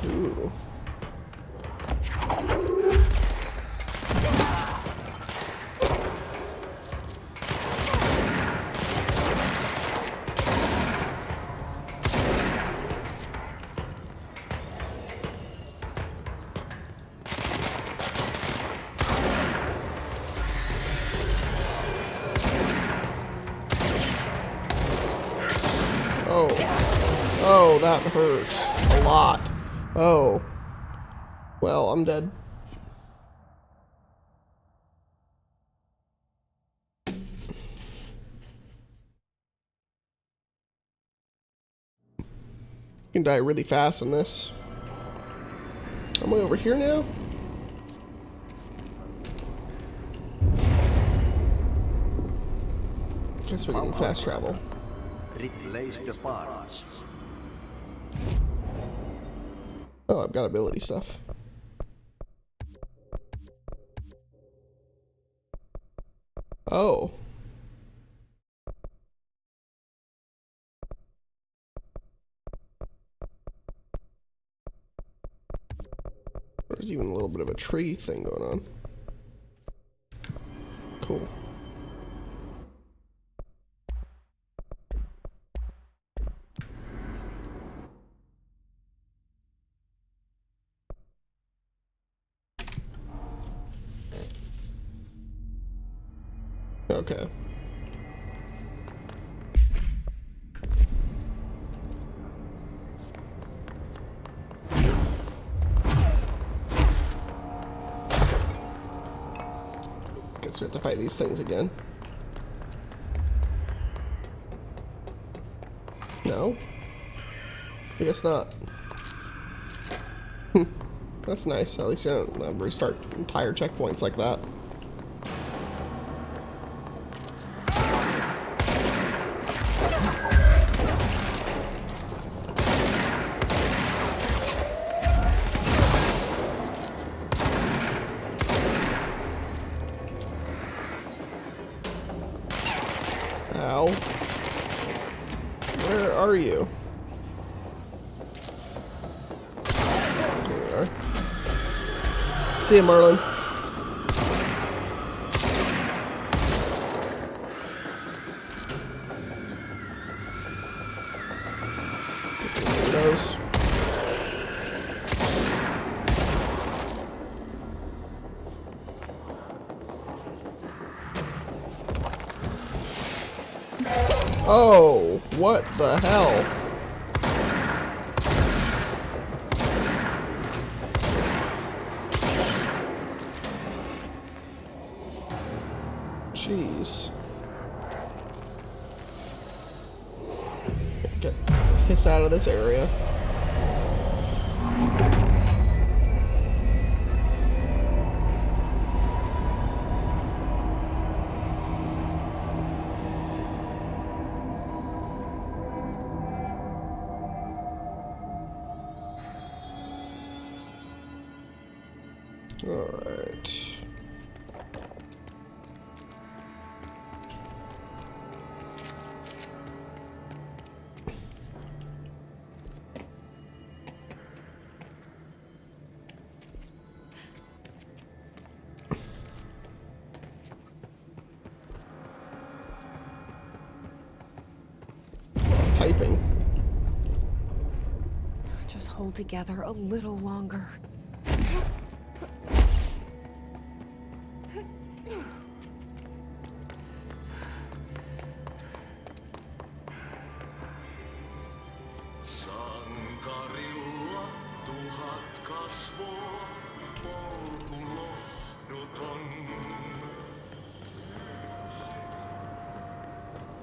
Ooh. Oh, that hurts a lot. Oh. Well, I'm dead. You can die really fast in this. Am I over here now? Guess we can fast travel. Replace the parts. Oh, I've got ability stuff. Oh. There's even a little bit of a tree thing going on. Cool. Okay. Guess we have to fight these things again. No? I guess not. That's nice. At least you don't restart entire checkpoints like that. Ow. Where are you? There we are. See ya, Marlin. Windows. Oh, what the hell? Jeez. Get Hiss out of this area. Alright. Piping. Just hold together a little longer.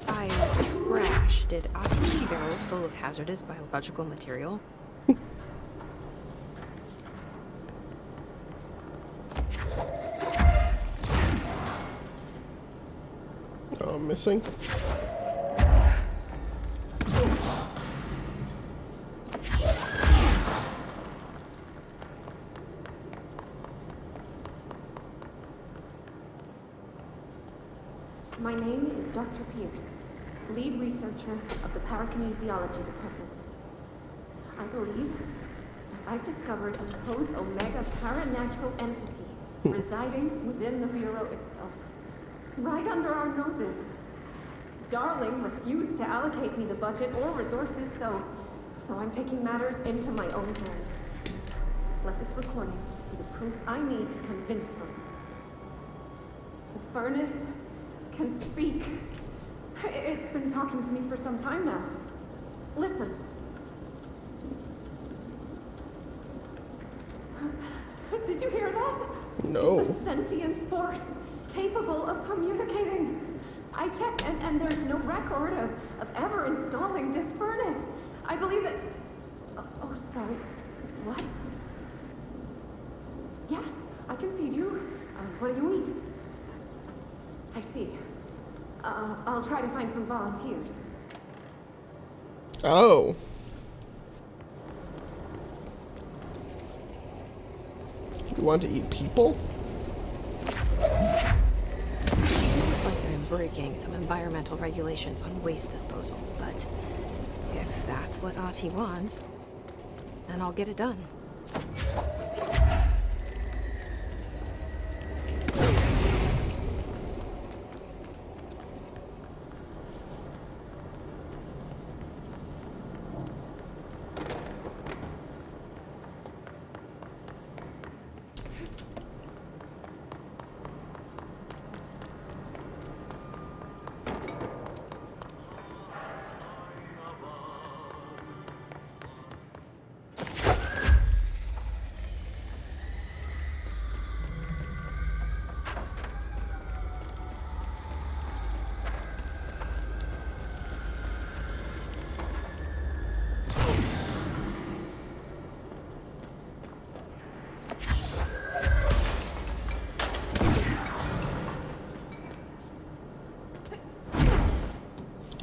I trashed. Did Ati leave barrels full of hazardous biological material? Oh, I'm missing. My name is Dr. Pierce, lead researcher of the Parakinesiology Department. I believe that I've discovered a Code Omega paranatural entity residing within the Bureau itself, right under our noses. Darling refused to allocate me the budget or resources, so I'm taking matters into my own hands. Let this recording be the proof I need to convince them. The furnace can speak. It's been talking to me for some time now. Listen. Did you hear that? No. It's a sentient force capable of communicating. I checked and there's no record of ever installing this furnace. I believe that... Oh, sorry. What? Yes, I can feed you. What do you eat? I see. I'll try to find some volunteers. Oh. You want to eat people? Looks like I'm breaking some environmental regulations on waste disposal, but if that's what Ati wants, then I'll get it done.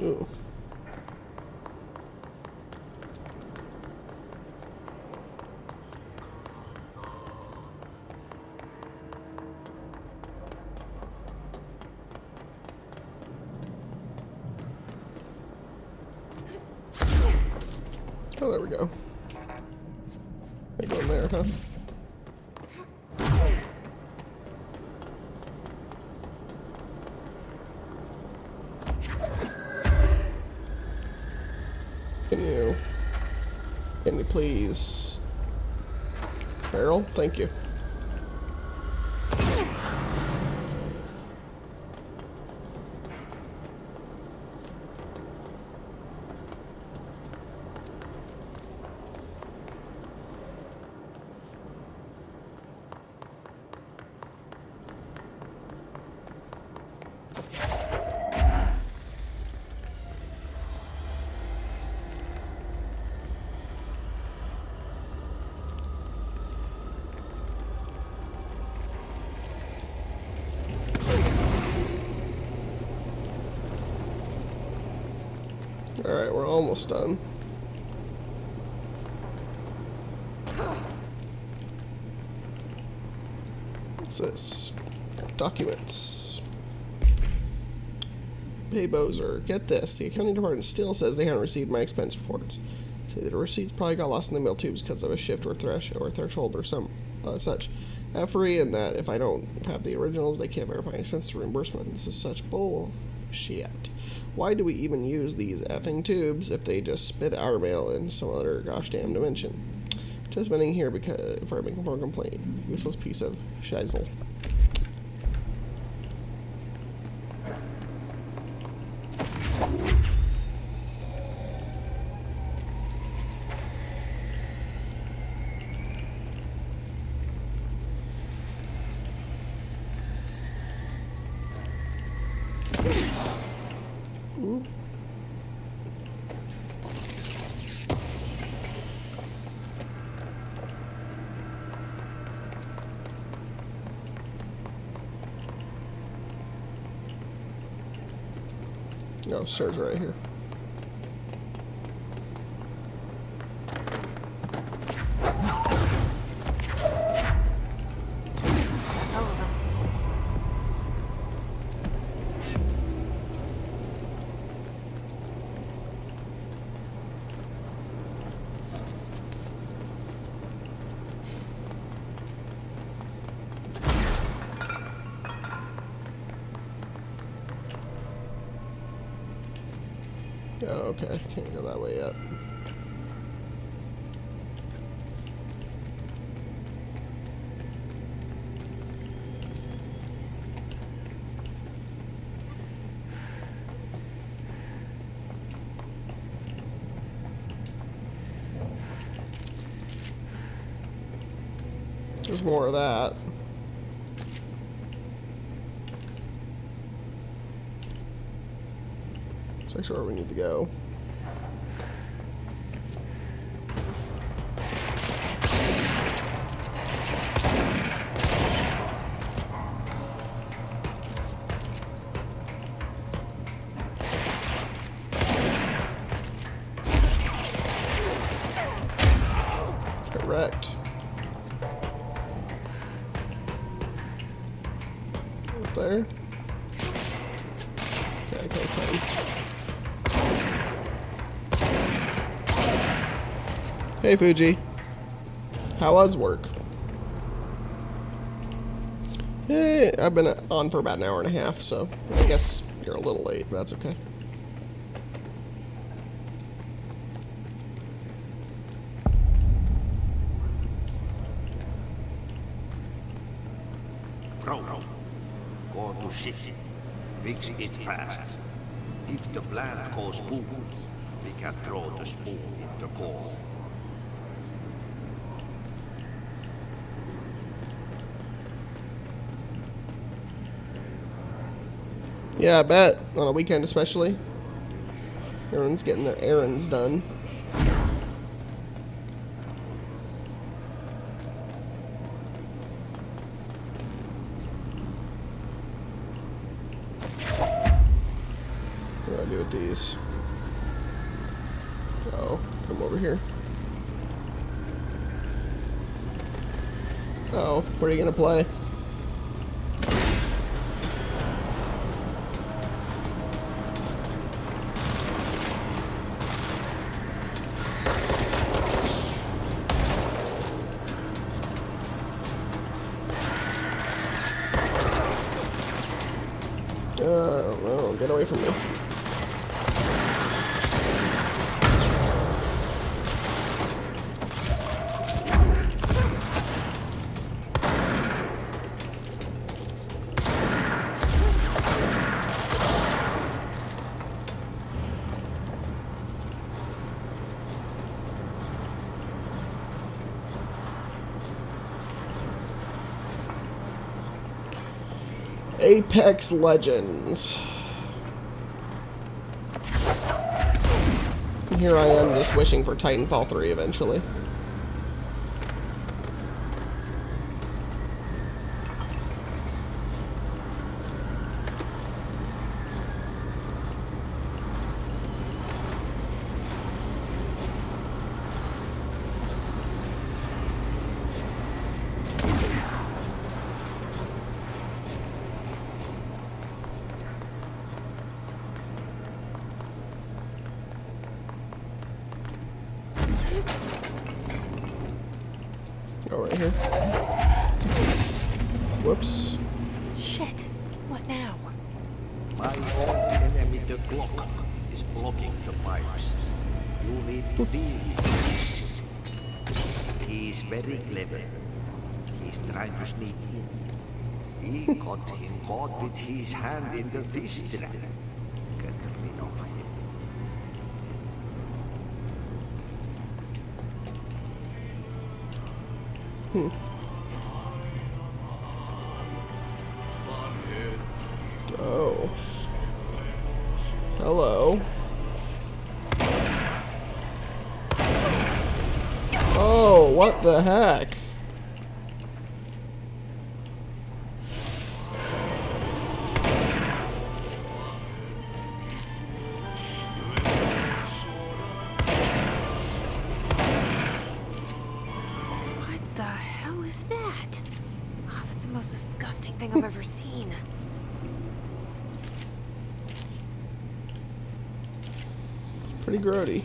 Ooh. Oh, there we go. They go in there, huh? Can you please... Barrel? Thank you. Alright, we're almost done. this? Documents. Hey Bozer, get this. The accounting department still says they haven't received my expense reports. Say the receipts probably got lost in the mail tubes because of a shift or threshold or some such. Free, and that if I don't have the originals, they can't verify expense reimbursement. This is such bullshit. Why do we even use these effing tubes if they just spit our mail in some other gosh damn dimension? Just venting here because for making a complaint. Useless piece of shizzle. No, stairs right here. That's all of them. Oh, okay, can't go that way yet. There's more of that. It's actually where we need to go. Correct. Up there. Okay, I can't climb. Hey Fuji, how was work? Hey, I've been on for about an hour and a half, so I guess you're a little late, but that's okay. Bro, go to city. Fix it fast. If the plant goes boom, we can throw the spoon in the core. Yeah, I bet. On a weekend especially. Everyone's getting their errands done. What do I do with these? Oh, come over here. Oh, what are you gonna play? Oh, get away from me. Apex Legends. And here I am just wishing for Titanfall 3 eventually. here. Whoops. Shit. What now? My own enemy, the clock, is blocking the pipes. You need to deal with this. He's very clever. He's trying to sneak in. He got him caught with his hand in the fish trap. Get rid of him. Oh. Hello. Oh, what the heck? What the hell is that? Oh, that's the most disgusting thing I've ever seen. Pretty grody.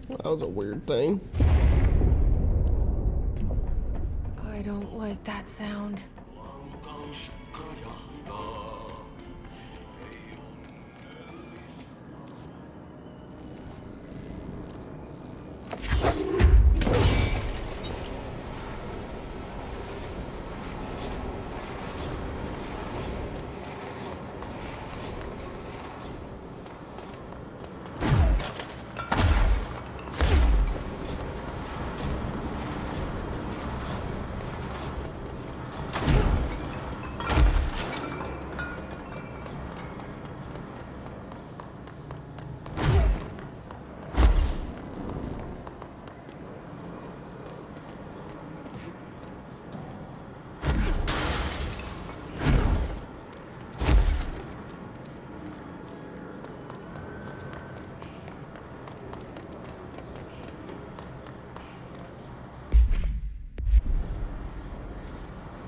That was a weird thing. I don't like that sound.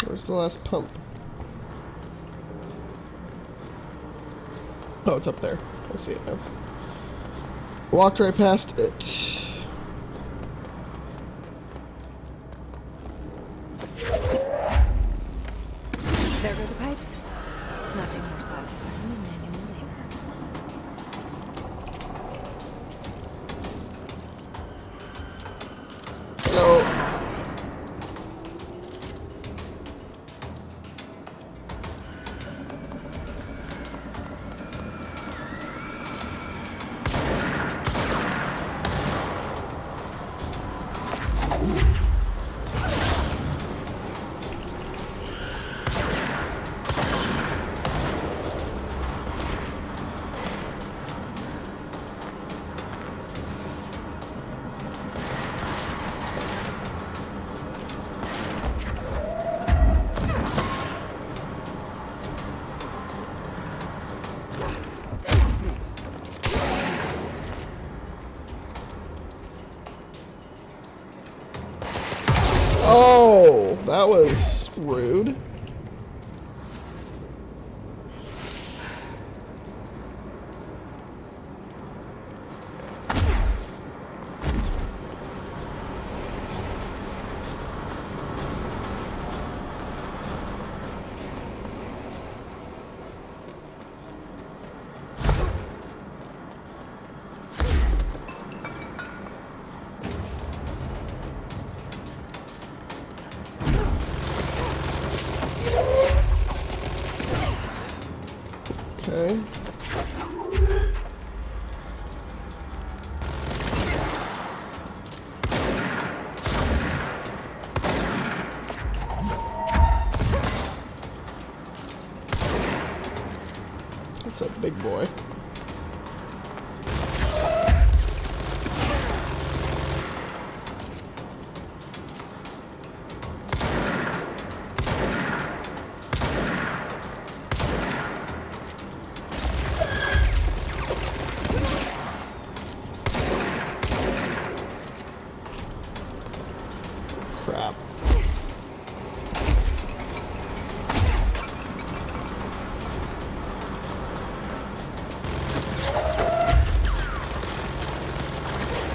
Where's the last pump? Oh, it's up there. I see it now. Walked right past it. There go the pipes. Nothing more satisfying than manual labor. Hello. Oh, that was rude. Okay. That's a big boy. Crap.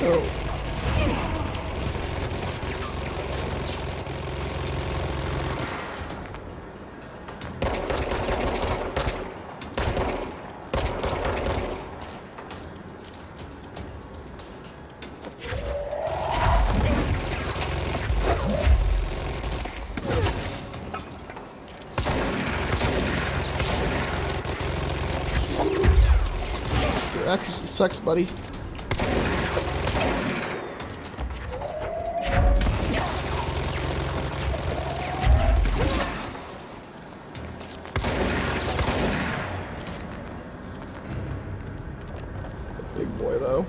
Oh. Your accuracy sucks, buddy. Big boy, though.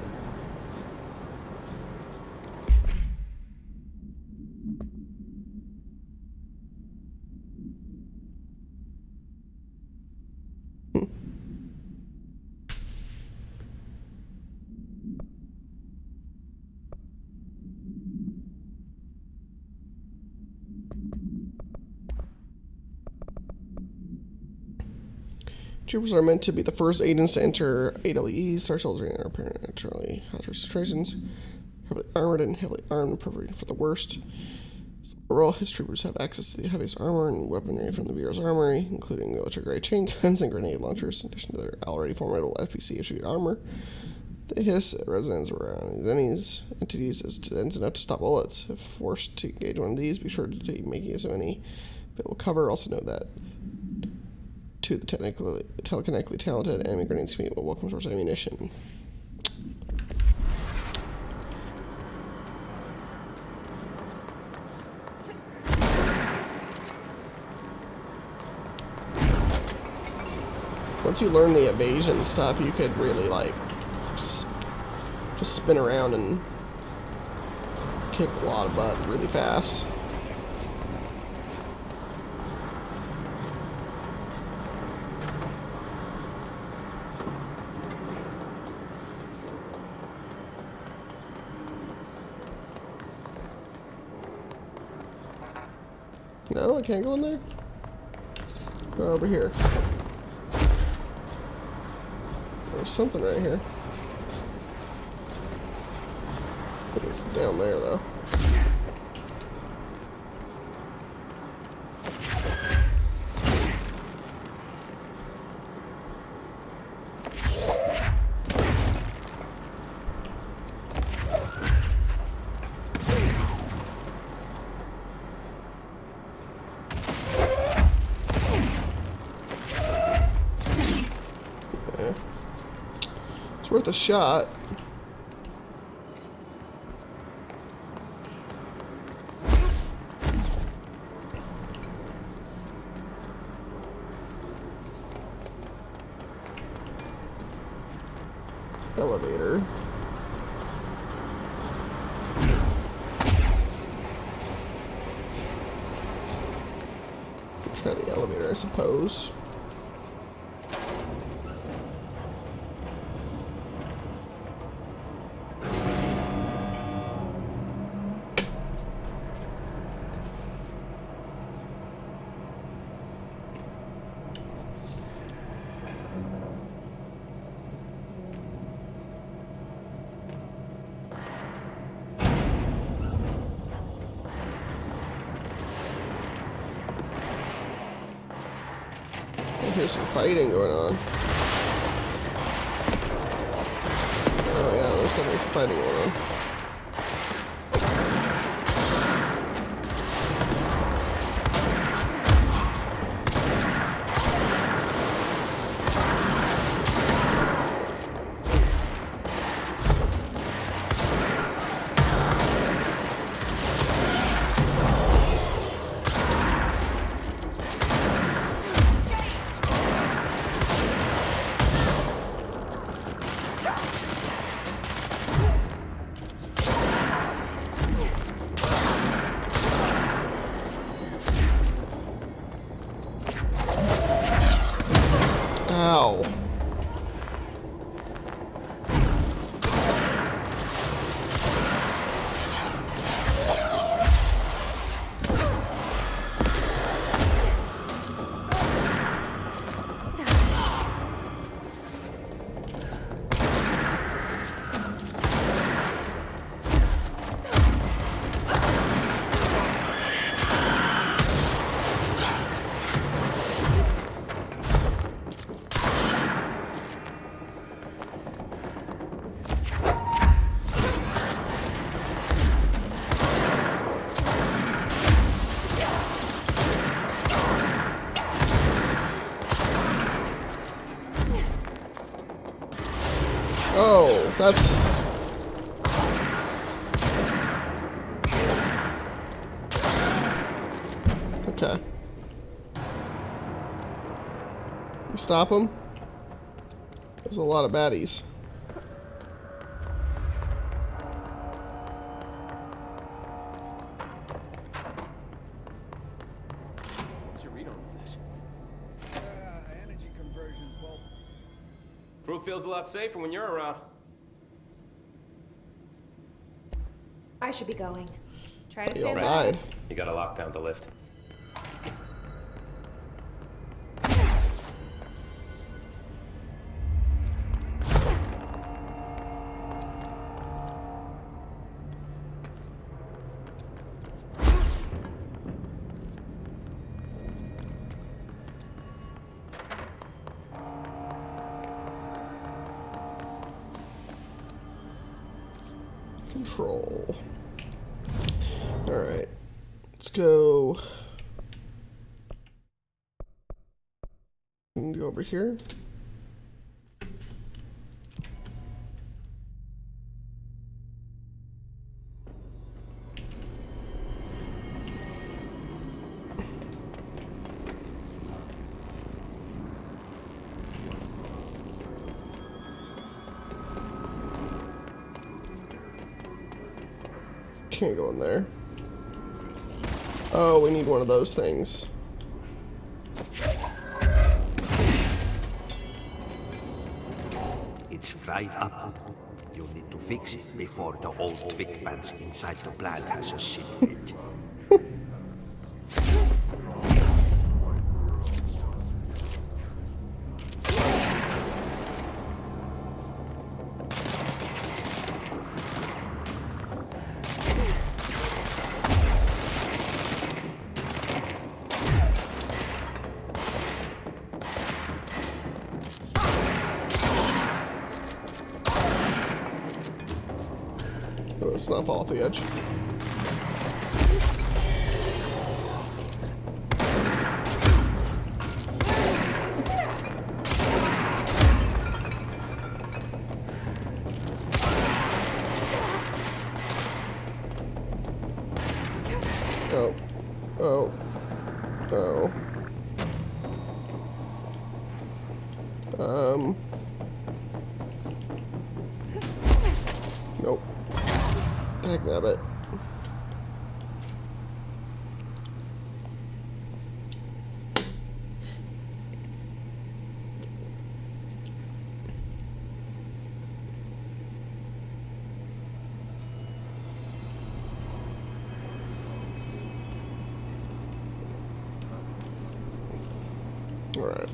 Troopers are meant to be the first agents to enter AWE, Star Soldier, and apparently naturally hazardous situations. Heavily armored and heavily armed, preparing for the worst. Overall, his troopers have access to the heaviest armor and weaponry from the Bureau's armory, including military-grade chain guns and grenade launchers, in addition to their already formidable FPC-issued armor. They hiss at residents around these entities as dense enough to stop bullets. If forced to engage one of these, be sure to make use of any available cover. Also note that to the telekinetically talented, enemy grenades can be a welcome source of ammunition. Once you learn the evasion stuff, you could really, like, just spin around and kick a lot of butt really fast. No, I can't go in there. Go over here. There's something right here. I think it's down there, though. It's worth a shot. Elevator. Try the elevator, I suppose. hear some fighting going on. Oh yeah, there's definitely some fighting going on. Ow. Oh, that's... Okay. We stop him? There's a lot of baddies. What's your read on all this? Energy conversions, well... Crew feels a lot safer when you're around. I should be going. Try to They all stand died. You gotta lock down the lift. Control. Alright. Let's go. Go over here. Can't go in there. Oh, we need one of those things. It's fried up. You need to fix it before the old Vic pants inside the plant has a shit fit. Oh, let's not fall off the edge. Oh. Oh. Oh. Nope. Dagnabbit. All right.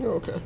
Okay.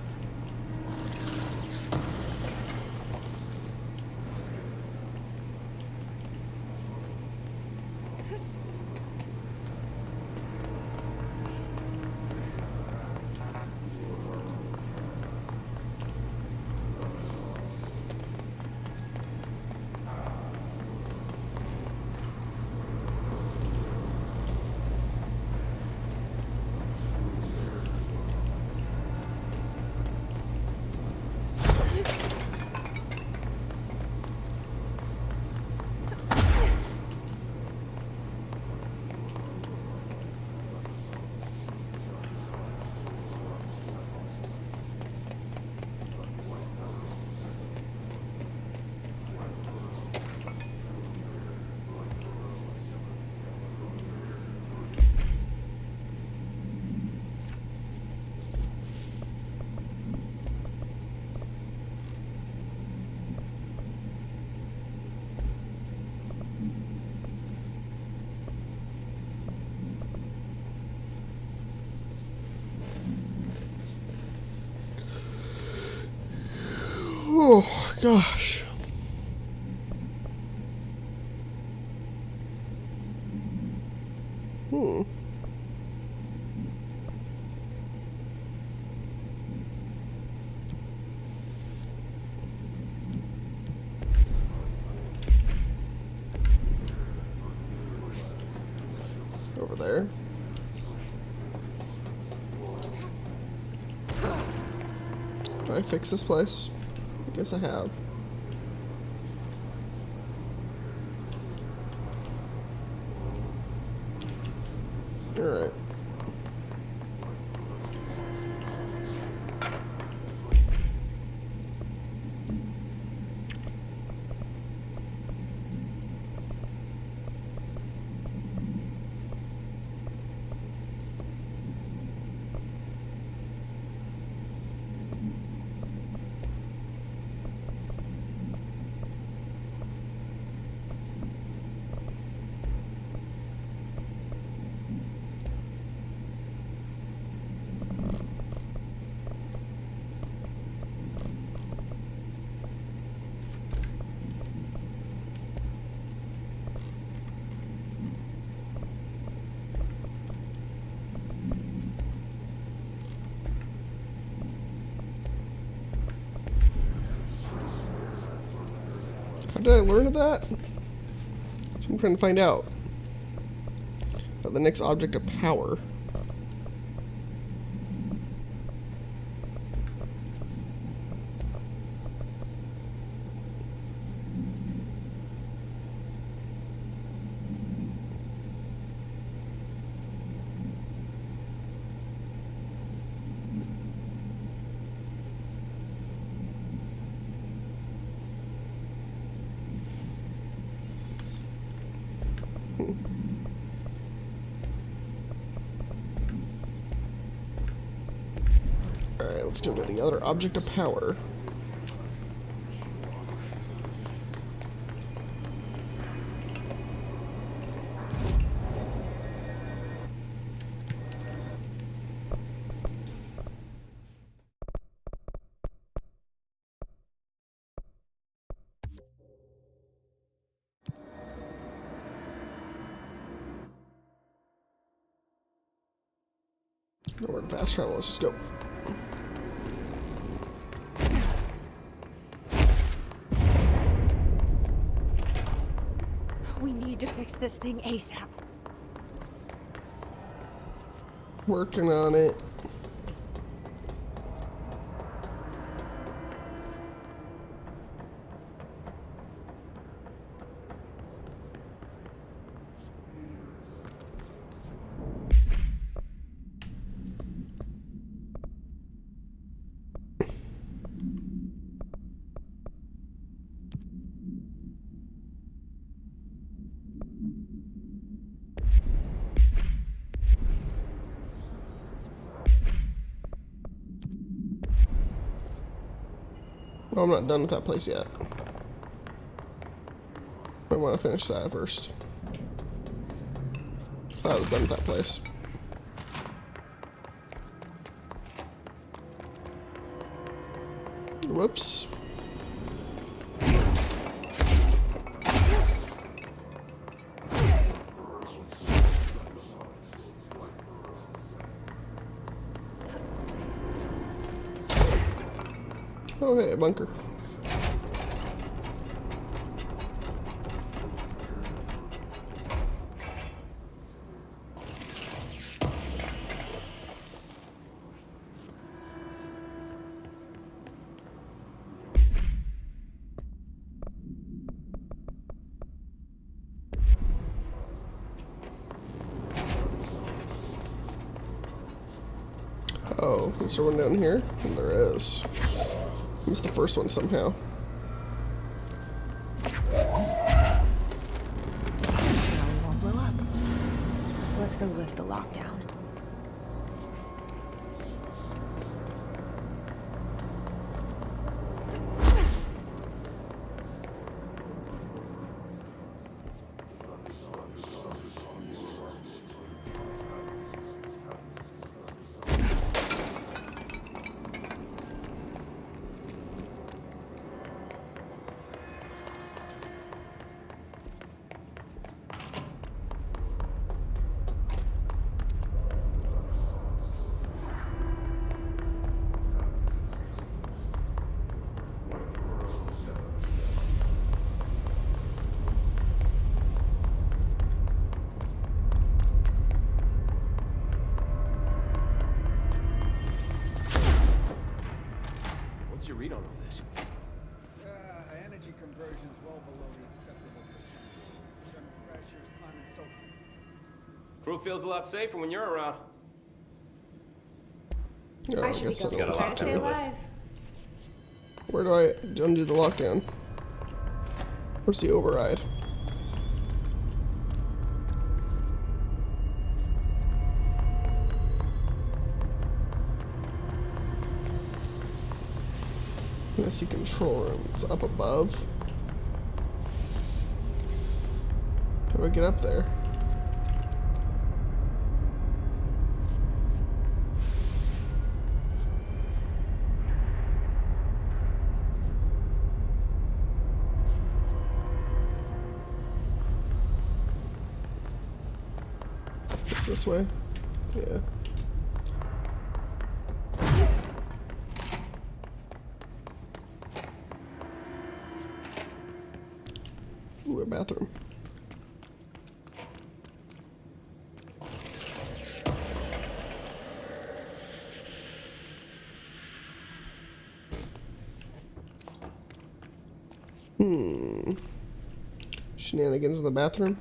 Oh, gosh. Over there. Did I fix this place? I guess I have. Alright. How did I learn of that? So I'm trying to find out. About the next object of power. Alright, let's go get the other object of power. Nowhere to fast travel, let's just go. We need to fix this thing ASAP. Working on it. Well, I'm not done with that place yet. I want to finish that first. I thought I was done with that place. Whoops. Oh, hey, a bunker. Oh, is there one down here? And there is. I missed the first one somehow. Now we won't blow up. Let's go lift the lockdown. What's your read on all this? Energy conversion is well below the acceptable percentage. General pressures, climbing so Crew feels a lot safer when you're around. Oh, I should be so. going. Try to stay alive. Where do I undo the lockdown? Where's the override? I see control rooms up above. How do I get up there? It's this way? Yeah. Ooh, a bathroom. Shenanigans in the bathroom.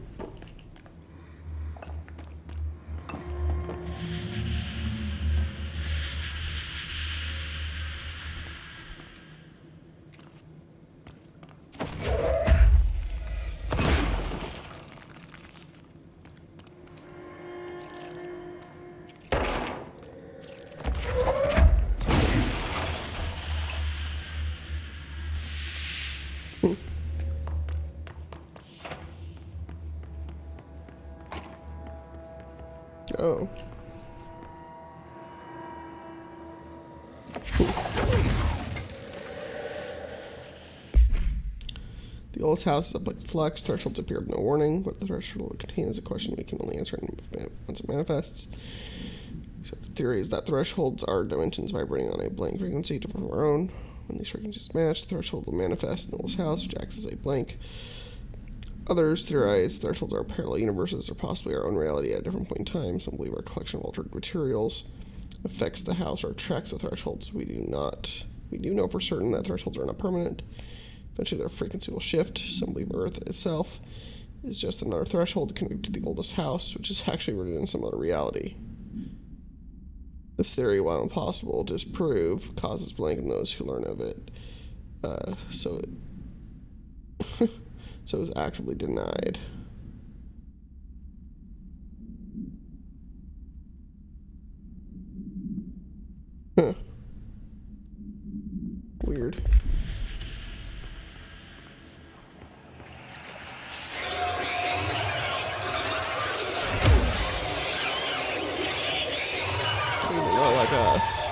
Oh. The old house is up like flux. Thresholds appear with no warning. What the threshold will contain is a question we can only answer once it manifests. So the theory is that thresholds are dimensions vibrating on a blank frequency different from our own. When these frequencies match, the threshold will manifest in the old house, which acts as a blank. Others theorize thresholds are parallel universes or possibly our own reality at a different point in time. Some believe our collection of altered materials affects the house or attracts the thresholds. We do know for certain that thresholds are not permanent. Eventually their frequency will shift. Some believe Earth itself is just another threshold connected to the oldest house, which is actually rooted in some other reality. This theory, while impossible to disprove, causes blank in those who learn of it. So is actively denied. Huh. Weird. Maybe not like us.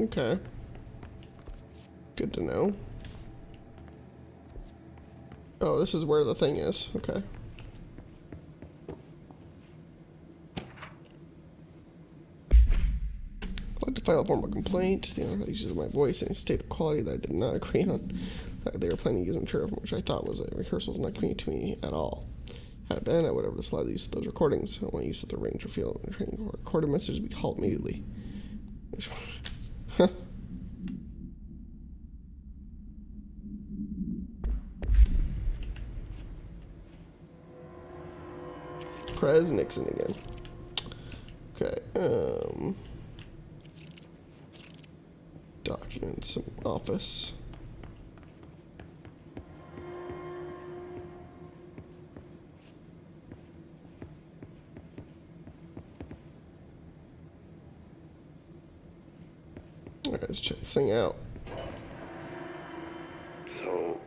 Okay. Good to know. Oh, this is where the thing is. Okay. I'd like to file a formal complaint. The owner uses my voice in a state of quality that I did not agree on. That they were planning to use material from which I thought was a rehearsal is not convenient to me at all. Had it been, I would have allowed the use of those recordings. I want use of the Ranger field and training recorded messages be halt immediately. Huh. Prez Nixon again. Okay, documents, office. Alright, let's check the thing out. So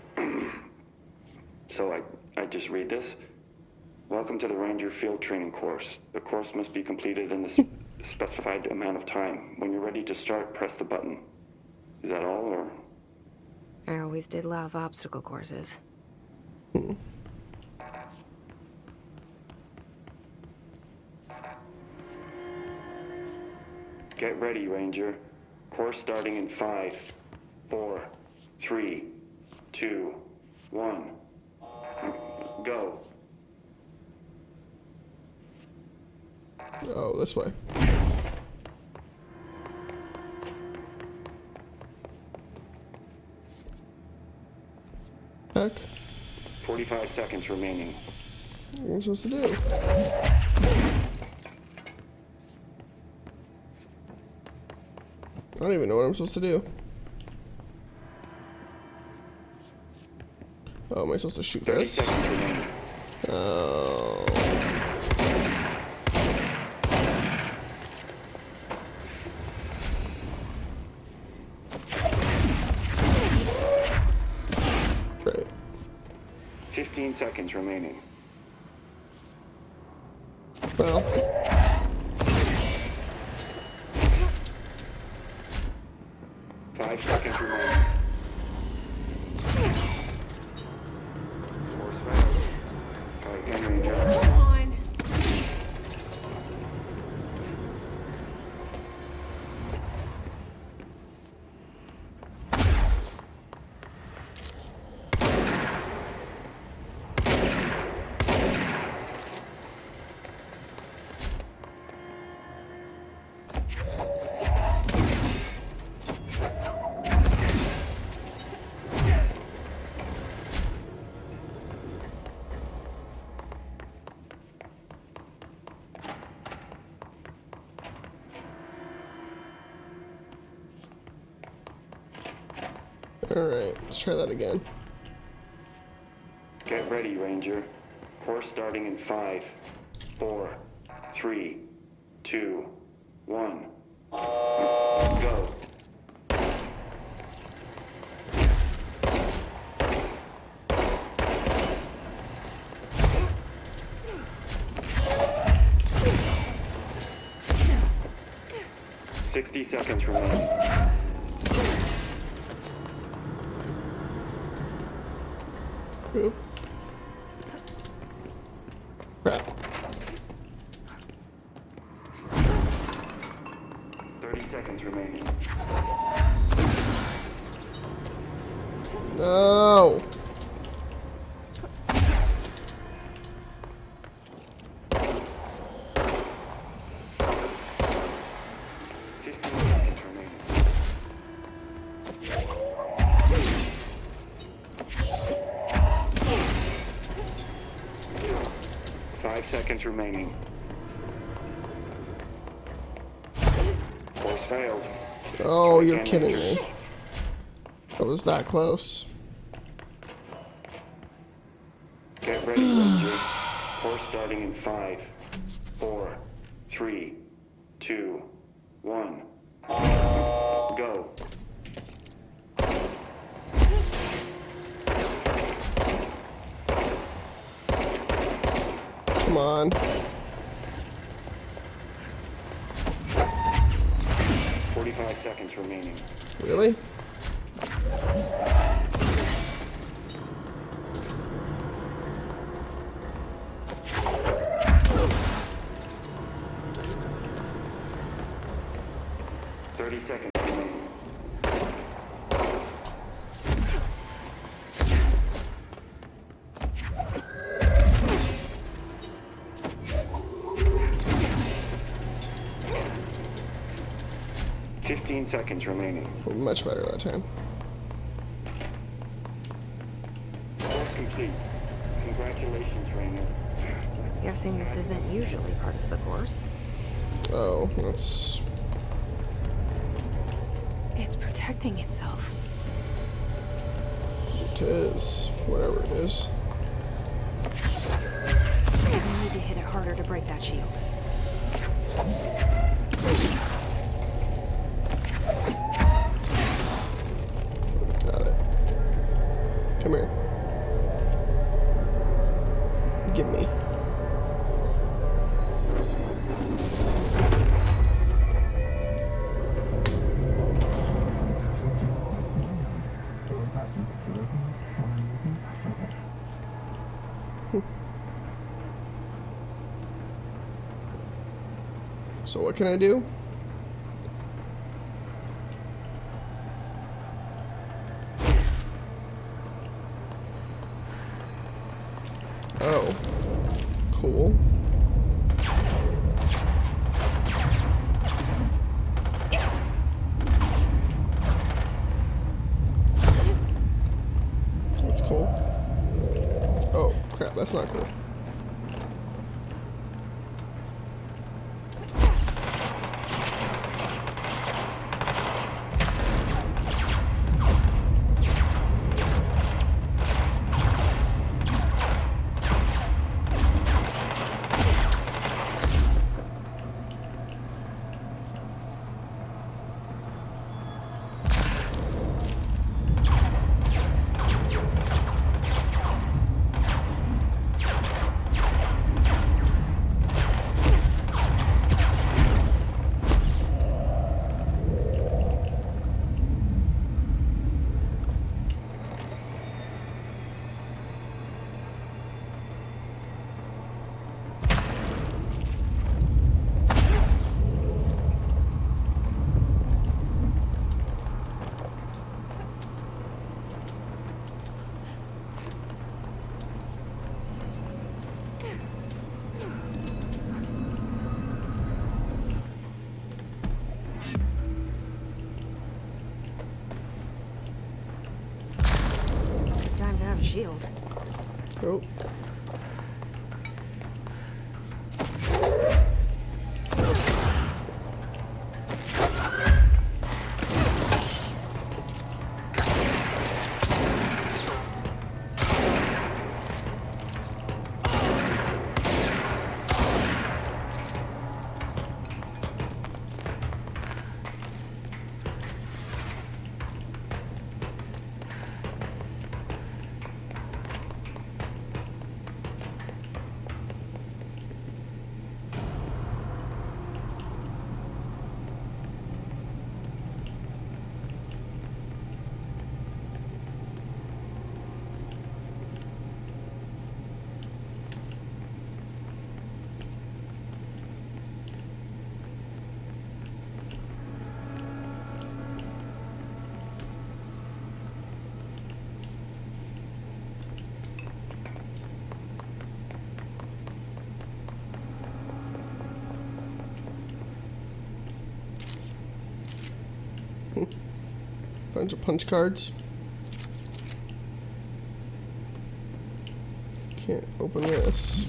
I just read this. Welcome to the Ranger Field Training course. The course must be completed in the specified amount of time. When you're ready to start, press the button. Is that all, or? I always did love obstacle courses. Get ready, Ranger. Course starting in 5, 4, 3, 2, 1. Go. Oh, this way. Heck. 45 seconds remaining. What am I supposed to do? I don't even know what I'm supposed to do. Oh, am I supposed to shoot this? Oh. Right. 15 seconds remaining. Well. Alright, let's try that again. Get ready, Ranger. Course starting in 5, 4, 3, 2, 1. Go. $60 seconds remaining. Oop. Crap. 30 seconds remaining. No. Seconds remaining. Course failed. Oh, you're kidding me. That was that close. Get ready, Ranger. Course starting in 5, 4, 3, 2, 1. Go. Come on. 45 45 seconds remaining. Really? Seconds remaining. Seconds remaining. Oh, much better that time. Course complete. Congratulations, Rainer. Guessing this isn't usually part of the course. Oh, that's... It's protecting itself. It is. Whatever it is. We need to hit it harder to break that shield. Got it. Come here. Give me. So what can I do? Oh, cool. That's cool. Oh, crap, that's not cool. Time to have a shield. Oh. Bunch of punch cards. Can't open this.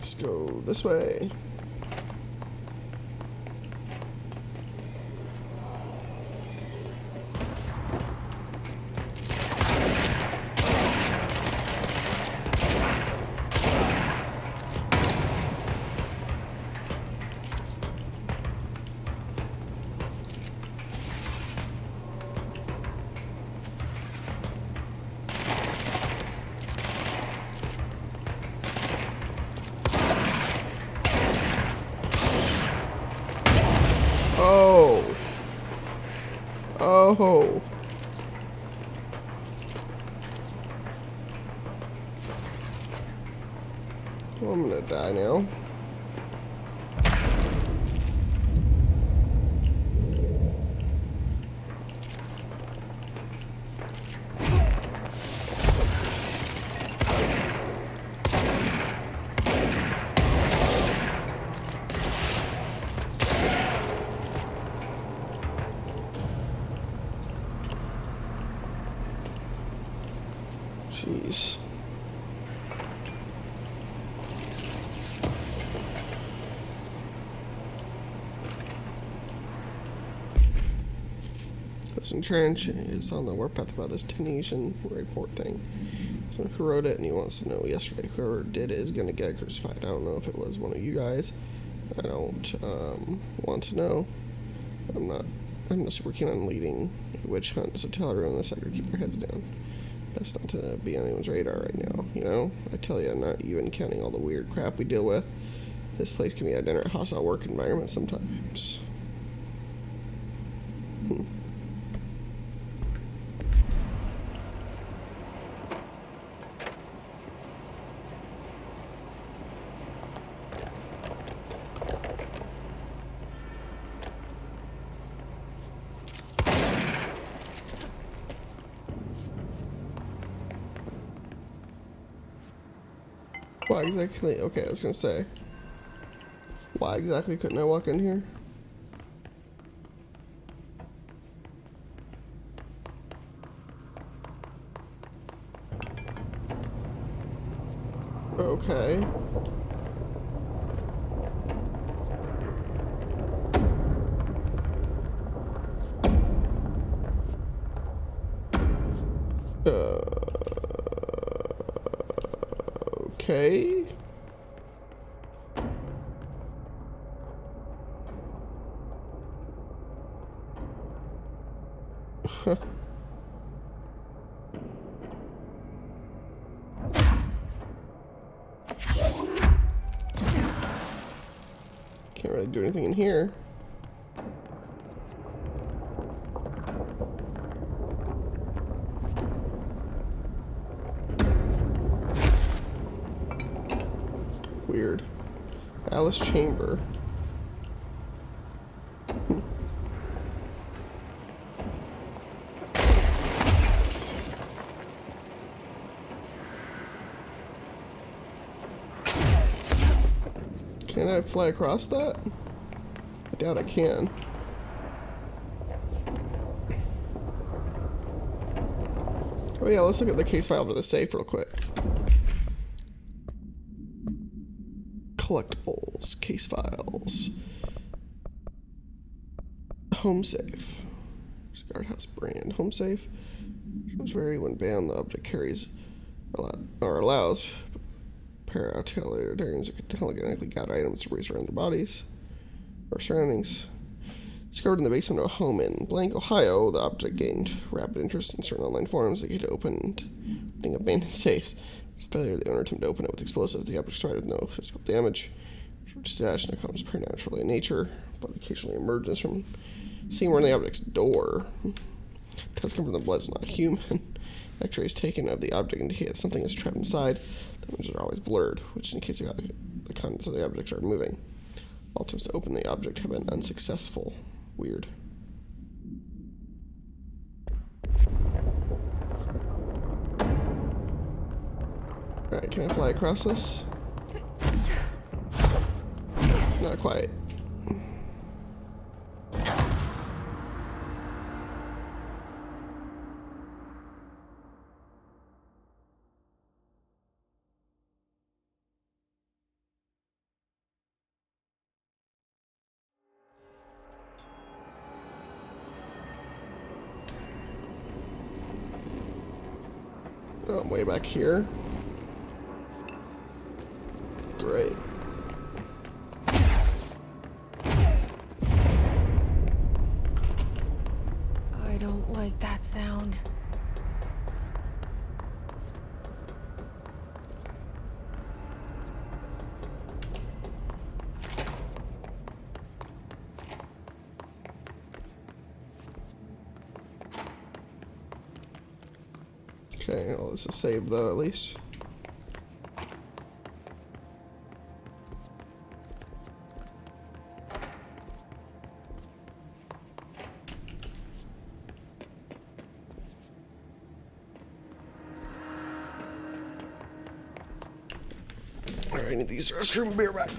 Just go this way. Oh. Well, I'm gonna die now. Jeez. Closing Trench is on the warpath about this Tunisian report thing. So who wrote it, and he wants to know yesterday. Whoever did it is going to get crucified. I don't know if it was one of you guys. I don't want to know. I'm not super keen on leading a witch hunt, so tell everyone in the sector to keep their heads down. Best not to be on anyone's radar right now, you know? I tell you, I'm not even counting all the weird crap we deal with. This place can be a downright hostile work environment sometimes. Why exactly? Okay, I was gonna say. Why exactly couldn't I walk in here? Okay. Okay. Huh. Can't really do anything in here. Weird. Alice Chamber. Can I fly across that? I doubt I can. Oh yeah, let's look at the case file to the safe real quick. Collectibles, case files, home safe, guardhouse brand, home safe. Shows vary when bound. The object carries or allows parateleritarians to telekinetically guide items to race around their bodies or surroundings. Discovered in the basement of a home in Blank, Ohio, the object gained rapid interest in certain online forums that get opening abandoned safes. It's a failure of the owner attempted to open it with explosives. The object survived with no physical damage. Stash and comes preternaturally in nature, but occasionally emerges from seeing we're in the object's door. Tests come from the blood's not human. X-rays taken of the object indicate that something is trapped inside. The images are always blurred, which indicates the contents of the objects are moving. All attempts to open the object have been unsuccessful. Weird. Alright, can I fly across this? Not quite. Oh, I'm way back here. Great. I don't like that sound. Okay, well, this is saved though, at least. Alright, I need these restroom beer back.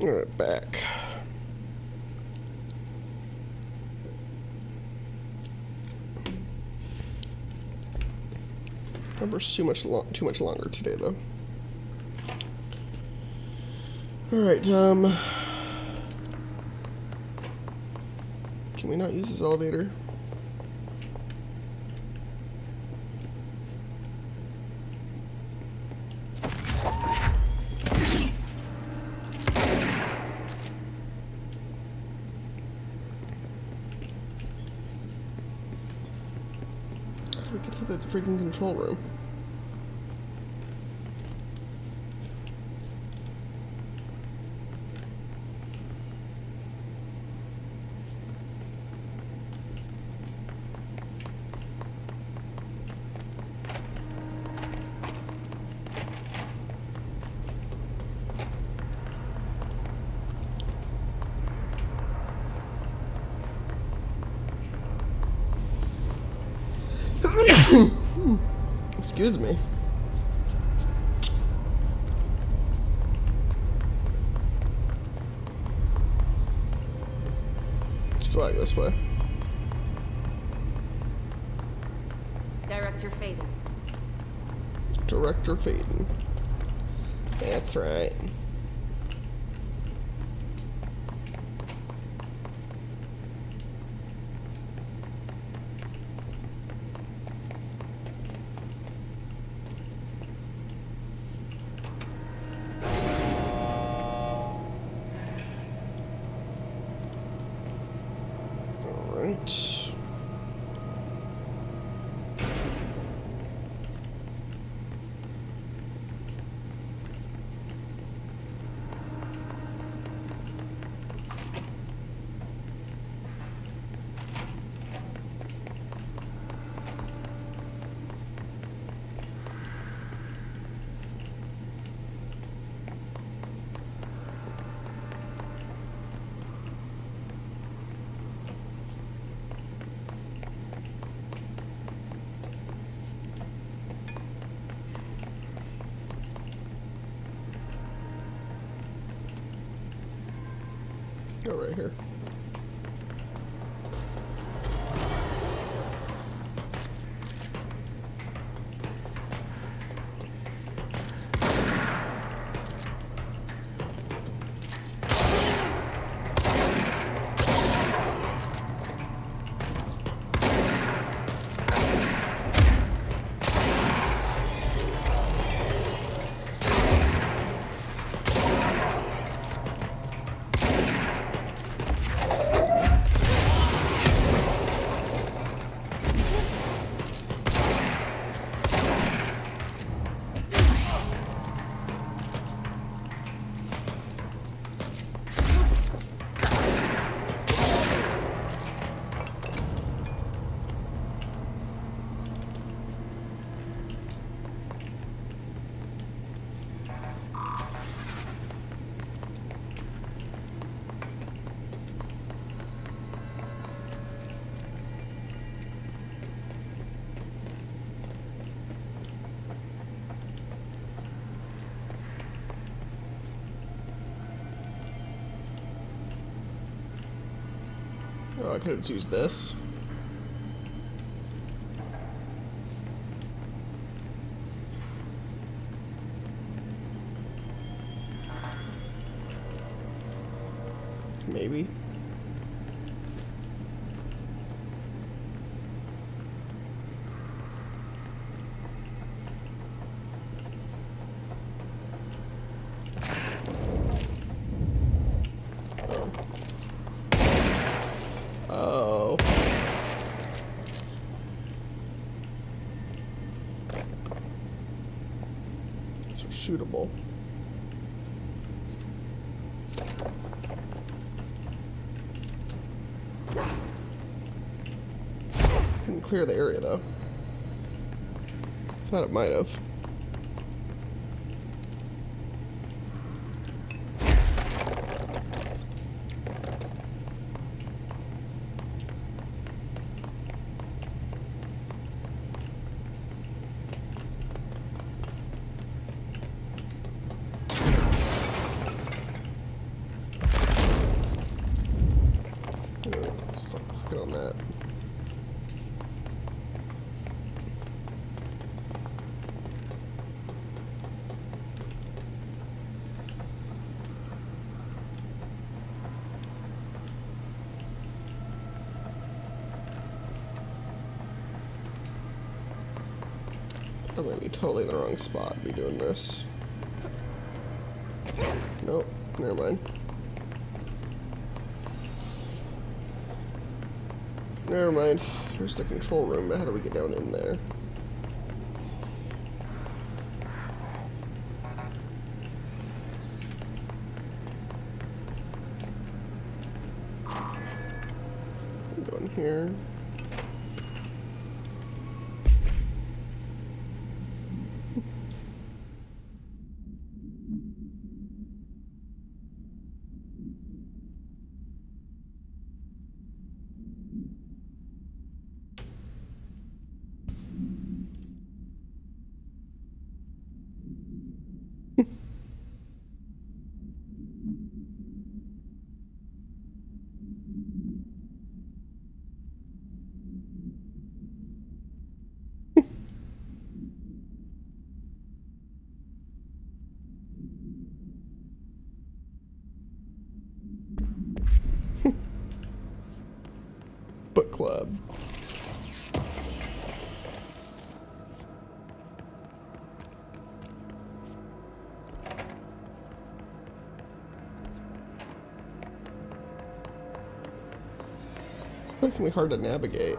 Alright, back. Number's too much longer today, though. Alright, can we not use this elevator? How do we get to the freaking control room? Excuse me. Let's go out this way. Director Faden. Director Faden. That's right. Alright. Go right here. Oh, I could have used this. Maybe. Oh. These are shootable. Couldn't clear the area though. Thought it might have. I'm gonna be totally in the wrong spot to be doing this. Nope, never mind. Never mind. Here's the control room, but how do we get down in there? Go in here. Book club. It's making me hard to navigate.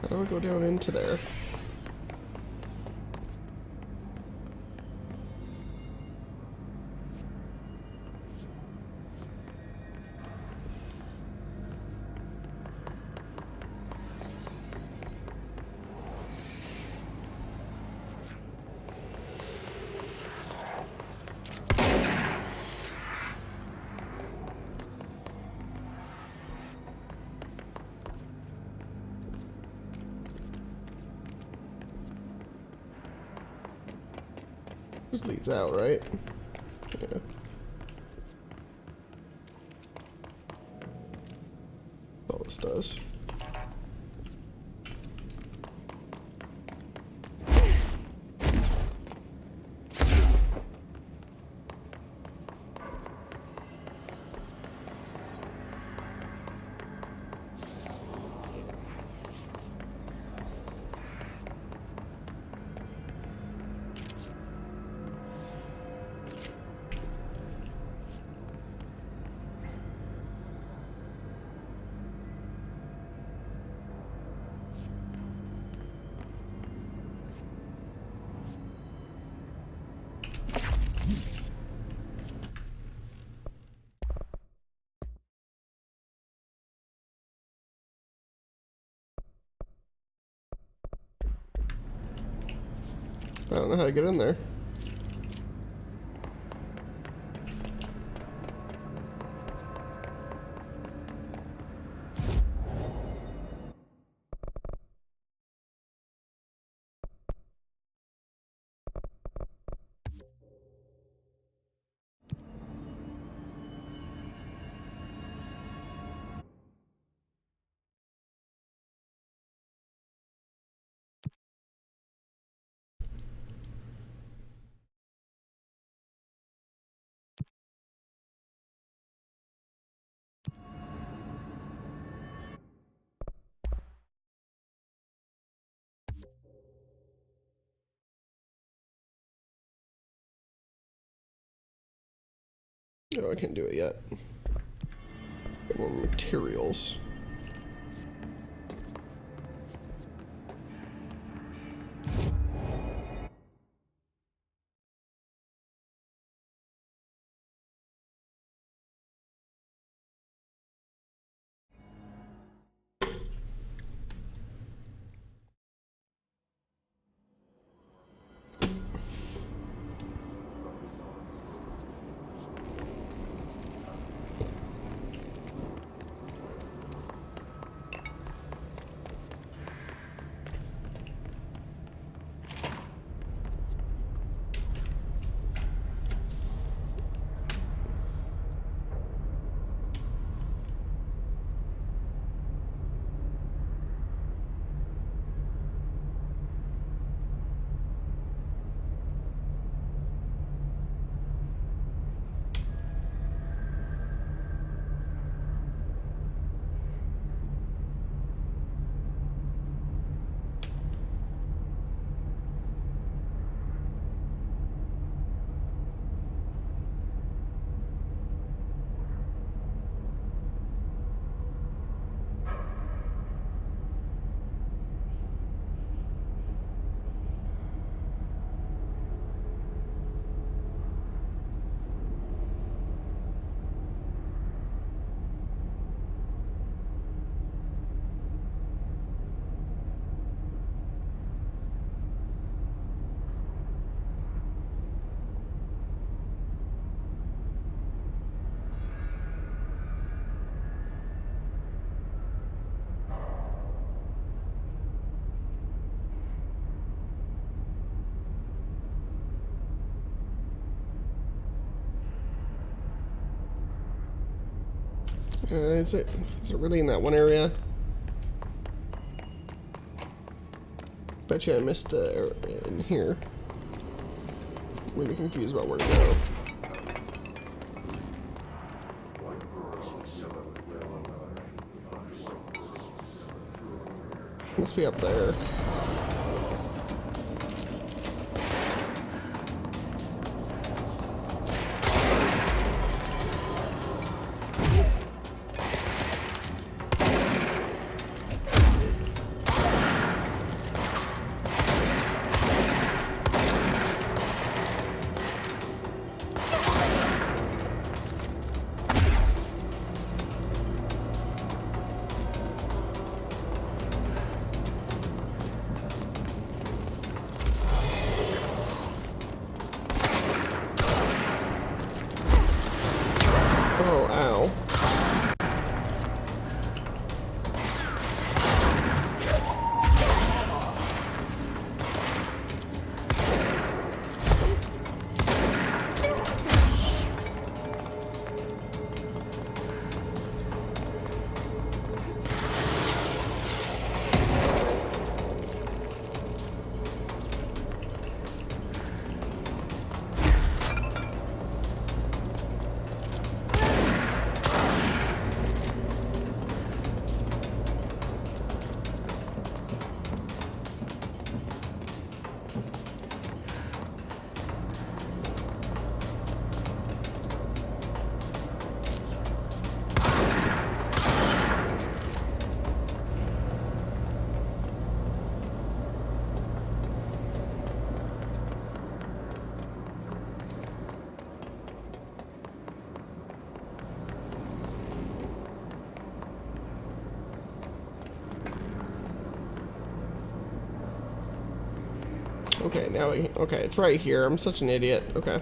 How do I go down into there? This leads out, right? Yeah. All this does. I don't know how to get in there. No, I can't do it yet. Get more materials. Is it really in that one area? Bet you I missed in here. I'm really confused about where to go. Must be up there. Okay, now okay, it's right here. I'm such an idiot. Okay.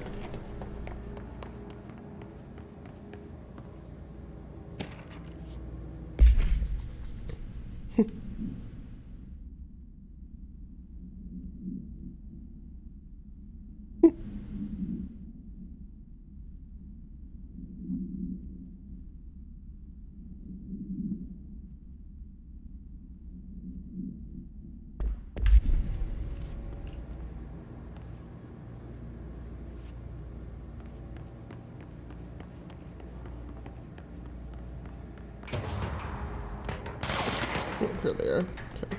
Here they are. Okay.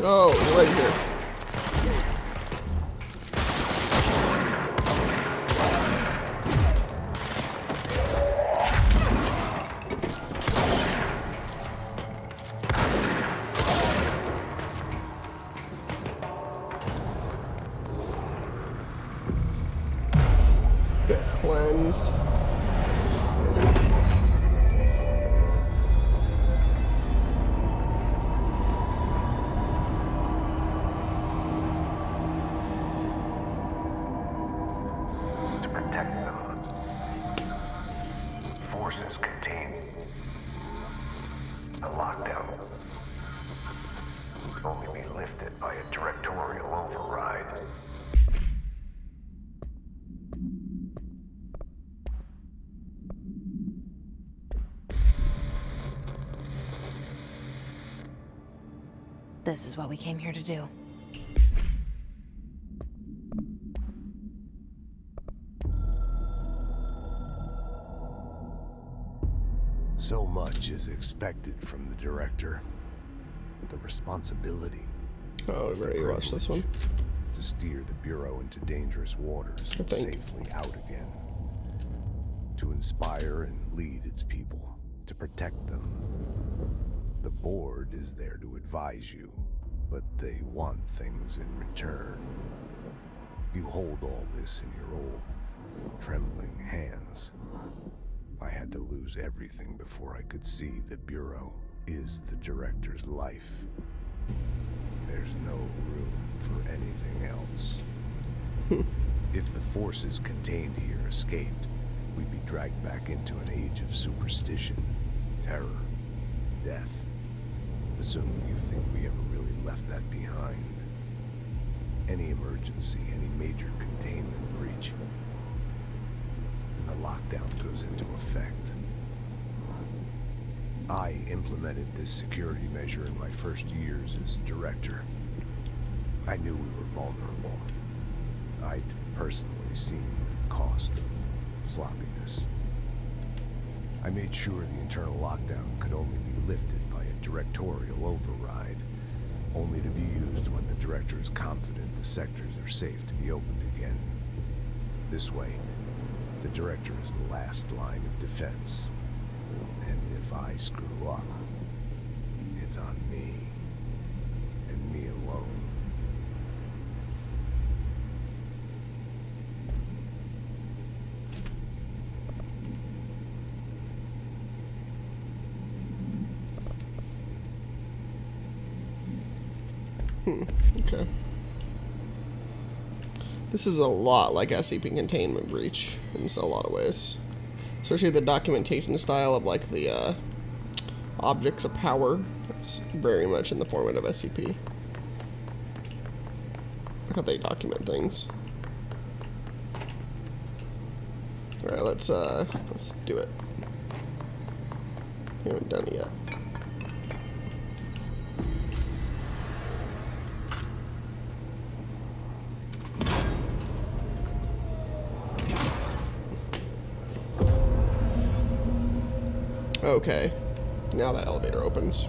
Oh, you're right here. Get cleansed. To protect them, forces contain a lockdown. Would only be lifted by a directorial override. This is what we came here to do. So much is expected from the director. The responsibility. Oh, we already watched this one. To steer the Bureau into dangerous waters and safely out again. To inspire and lead its people. To protect them. The board is there to advise you, but they want things in return. You hold all this in your old, trembling hands. I had to lose everything before I could see the Bureau is the director's life. There's no room for anything else. If the forces contained here escaped, we'd be dragged back into an age of superstition, terror, death. Assuming you think we ever really left that behind. any emergency, any major containment breach, and the lockdown goes into effect. I implemented this security measure in my first years as director. I knew we were vulnerable. I'd personally seen the cost of sloppiness. I made sure the internal lockdown could only be lifted by a directorial override, only to be used when the director is confident the sectors are safe to be opened again. This way, the director is the last line of defense. And if I screw up, it's on me, and me alone. Okay. This is a lot like SCP Containment Breach in a lot of ways. Especially the documentation style of like the objects of power. It's very much in the format of SCP. Look how they document things. Alright, let's do it. We haven't done it yet. Okay, now that elevator opens.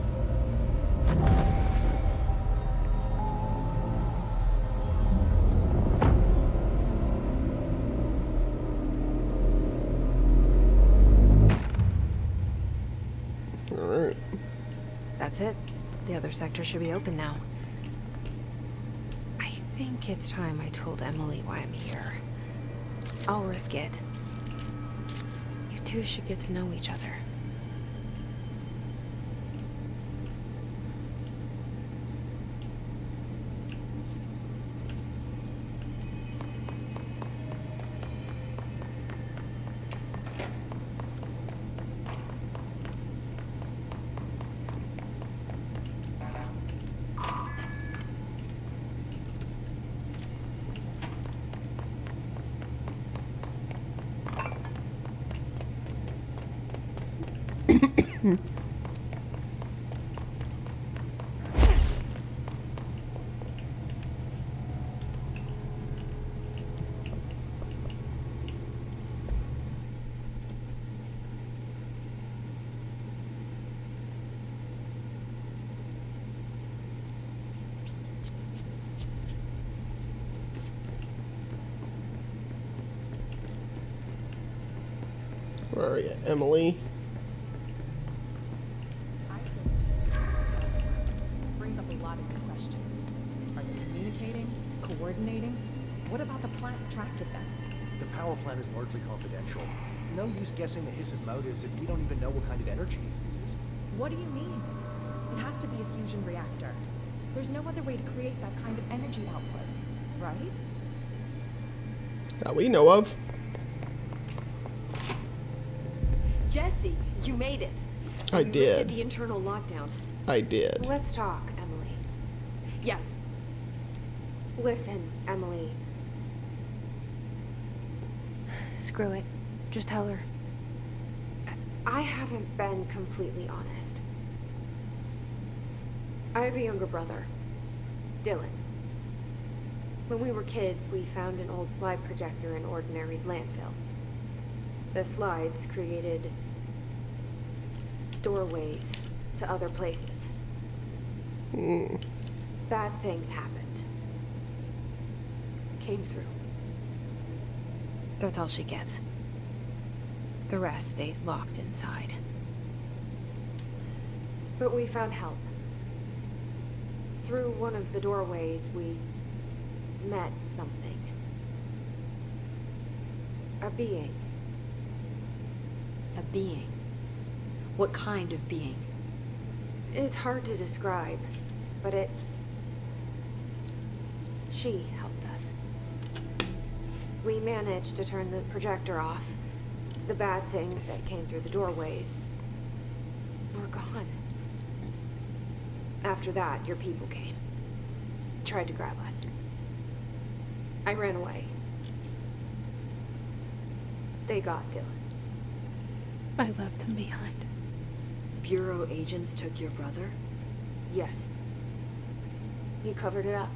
Alright. That's it. The other sector should be open now. I think it's time I told Emily why I'm here. I'll risk it. You two should get to know each other. Where are you, Emily? Brings up a lot of good questions. Are they communicating? Coordinating? What about the plant attracted them? The power plant is largely confidential. No use guessing the Hiss's motives if we don't even know what kind of energy it uses. What do you mean? It has to be a fusion reactor. There's no other way to create that kind of energy output, right? That we know of. Jesse, you made it. I You did. lifted the internal lockdown. I did. Let's talk, Emily. Yes. Listen, Emily. Screw it. Just tell her. I haven't been completely honest. I have a younger brother, Dylan. When we were kids, we found an old slide projector in Ordinary's landfill. The slides created doorways to other places. Bad things happened. Came through. That's all she gets. The rest stays locked inside. But we found help. Through one of the doorways, we met something. A being. A being. What kind of being? It's hard to describe, but she helped us. We managed to turn the projector off. The bad things that came through the doorways were gone. After that, your people came. Tried to grab us. I ran away. They got Dylan. I left him behind. Bureau agents took your brother? Yes. You covered it up.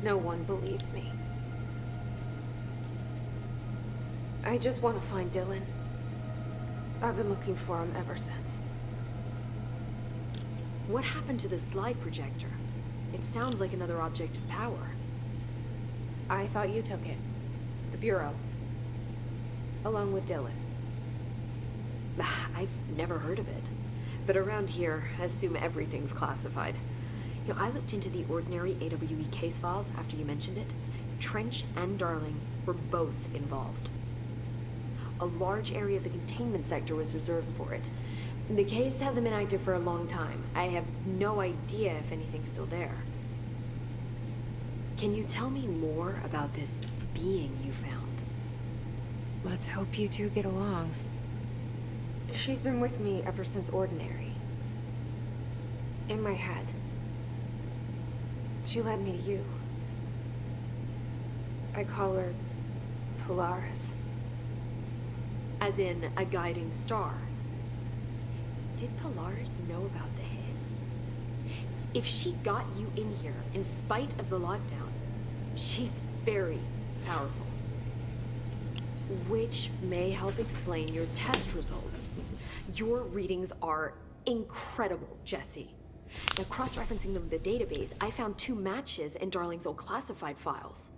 No one believed me. I just want to find Dylan. I've been looking for him ever since. What happened to the slide projector? It sounds like another object of power. I thought you took it. The Bureau. Along with Dylan. I've never heard of it. But around here, I assume everything's classified. You know, I looked into the ordinary AWE case files after you mentioned it. Trench and Darling were both involved. A large area of the containment sector was reserved for it. The case hasn't been active for a long time. I have no idea if anything's still there. Can you tell me more about this being you found? Let's hope you two get along. She's been with me ever since Ordinary. In my head. She led me to you. I call her Polaris. As in a guiding star. Did Polaris know about the Hiss? If she got you in here in spite of the lockdown, she's very powerful. Which may help explain your test results. Your readings are incredible, Jesse. Now, cross-referencing them with the database, I found 2 matches in Darling's old classified files.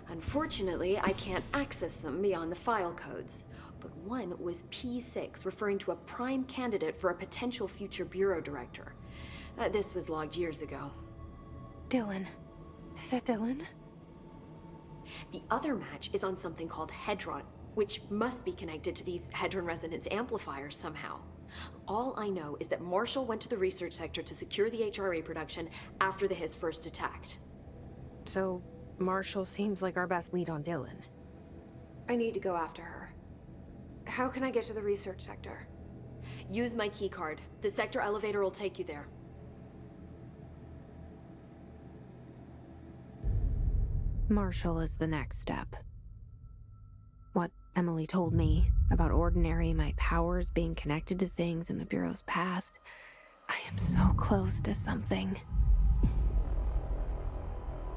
Unfortunately, I can't access them beyond the file codes, but one was P6, referring to a prime candidate for a potential future bureau director. This was logged years ago. Dylan. Is that Dylan? The other match is on something called Hedron, which must be connected to these Hedron resonance amplifiers somehow. All I know is that Marshall went to the research sector to secure the HRA production after the Hiss first attacked. So, Marshall seems like our best lead on Dylan. I need to go after her. How can I get to the research sector? Use my keycard. The sector elevator will take you there. Marshall is the next step. What Emily told me about Ordinary, my powers being connected to things in the Bureau's past, I am so close to something.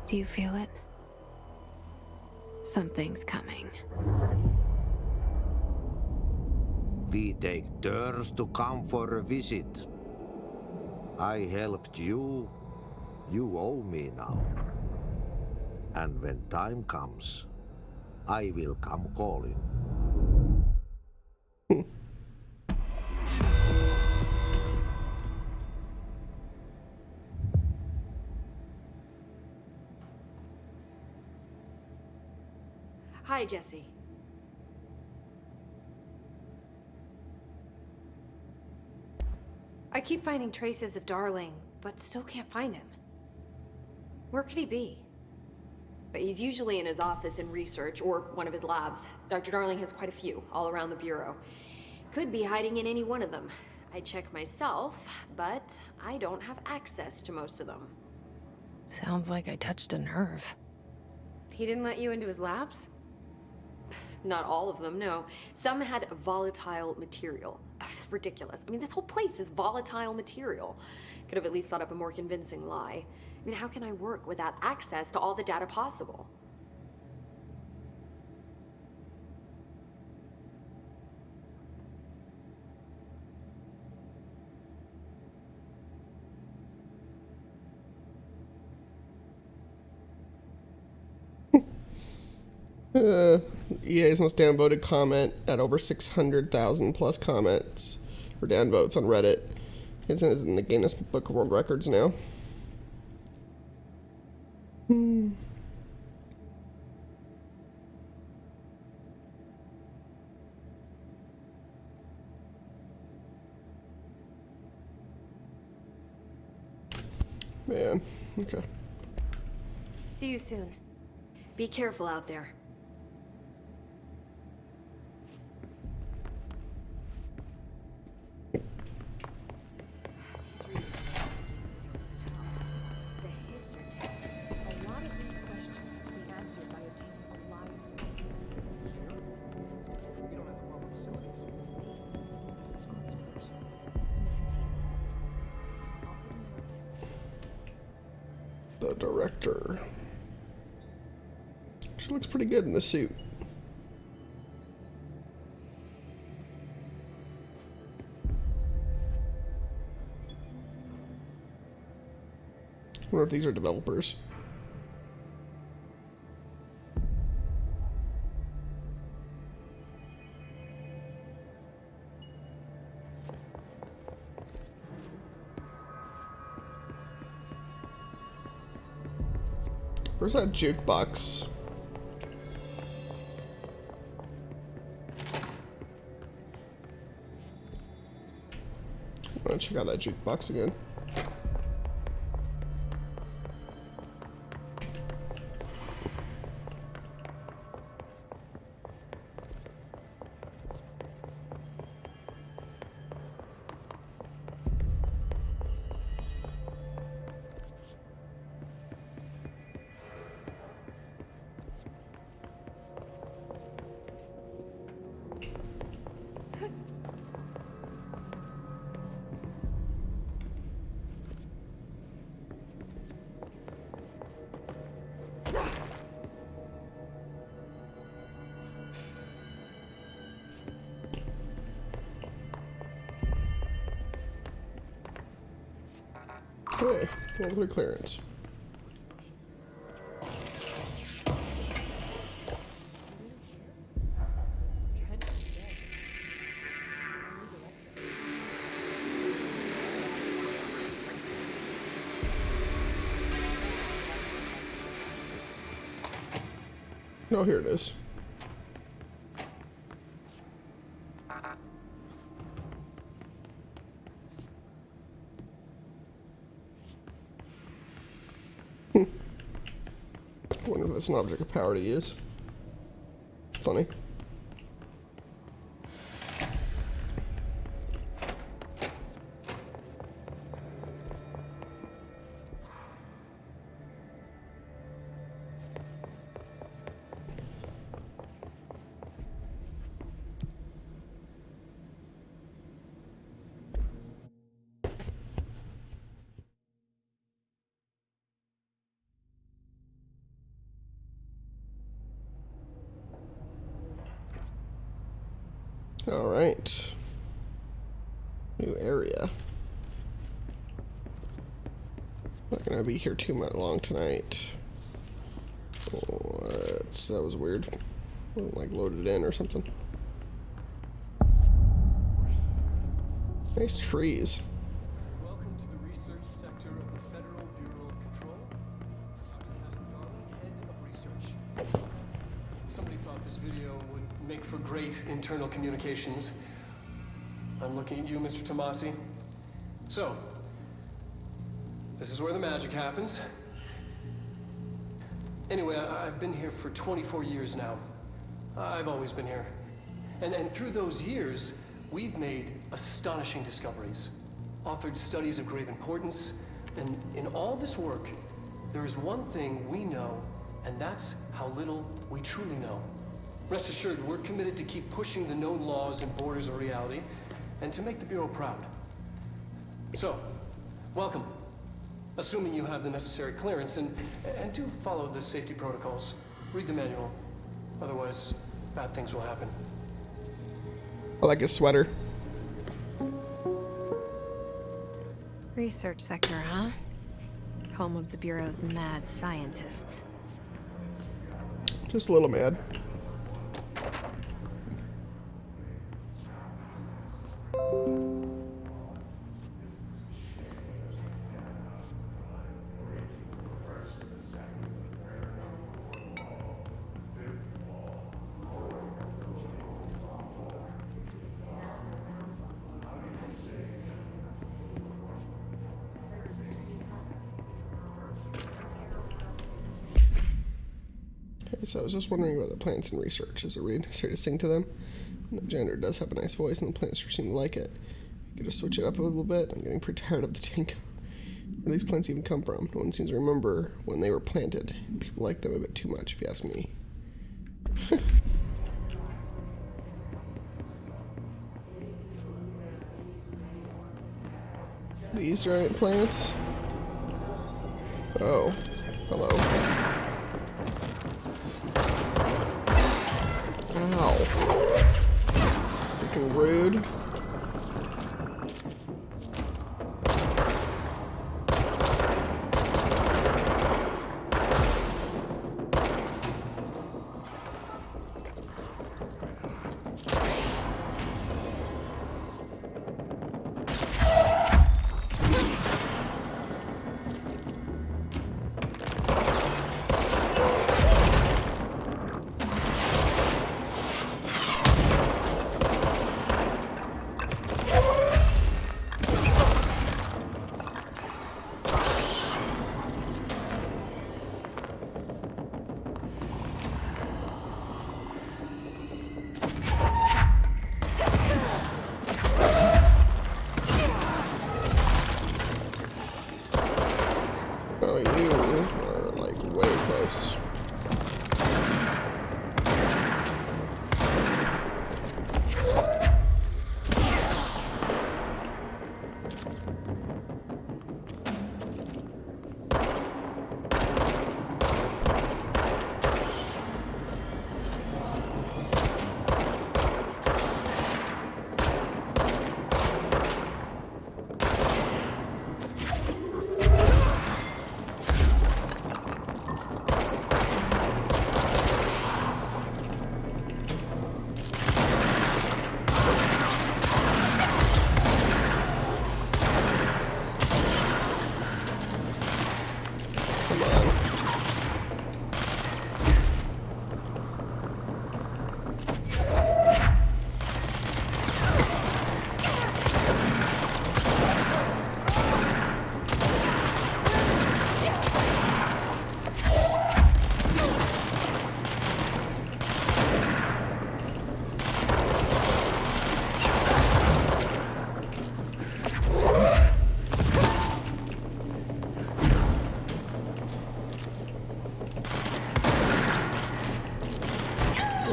Do you feel it? Something's coming. We take turns to come for a visit. I helped you. You owe me now. And when time comes, I will come calling. Hi, Jesse. I keep finding traces of Darling, but still can't find him. Where could he be? But he's usually in his office in research, or one of his labs. Dr. Darling has quite a few, all around the Bureau. Could be hiding in any one of them. I check myself, but I don't have access to most of them. Sounds like I touched a nerve. He didn't let you into his labs? Not all of them, no. Some had volatile material. It's ridiculous. I mean, this whole place is volatile material. Could have at least thought up a more convincing lie. I mean, how can I work without access to all the data possible? EA's most downvoted comment at over 600,000 plus comments for downvotes on Reddit. It's in the Guinness Book of World Records now. Man, okay. See you soon. Be careful out there. A lot The director. She looks pretty good in the suit. I wonder if these are developers. Where's that jukebox? I want to check out that jukebox again. Okay, level 3 clearance. Oh, here it is. I wonder if that's an object of power to use. Funny. All right. New area. Not gonna be here too much long tonight. What? That was weird. Wasn't like loaded in or something. Nice trees. Welcome to the research sector of the Federal Bureau of Control. Dr. Hassan, head of research. Somebody thought this video would make for great internal communications. I'm looking at you, Mr. Tomasi. So, this is where the magic happens. Anyway, I've been here for 24 years now. I've always been here. And through those years, we've made astonishing discoveries, authored studies of grave importance, and in all this work, there is one thing we know, and that's how little we truly know. Rest assured, we're committed to keep pushing the known laws and borders of reality, and to make the Bureau proud. So, welcome. Assuming you have the necessary clearance, and do follow the safety protocols. Read the manual. Otherwise, bad things will happen. I like his sweater. Research sector, huh? Home of the Bureau's mad scientists. Just a little mad. So I was just wondering about the plants in research. Is it really necessary to sing to them? And the janitor does have a nice voice, and the plants sure seem to like it. You could just switch it up a little bit. I'm getting pretty tired of the tinko. Where do these plants even come from? No one seems to remember when they were planted. And people like them a bit too much, if you ask me. These giant plants? Oh. Hello. Ow. Freaking rude. Oh, you are like way close.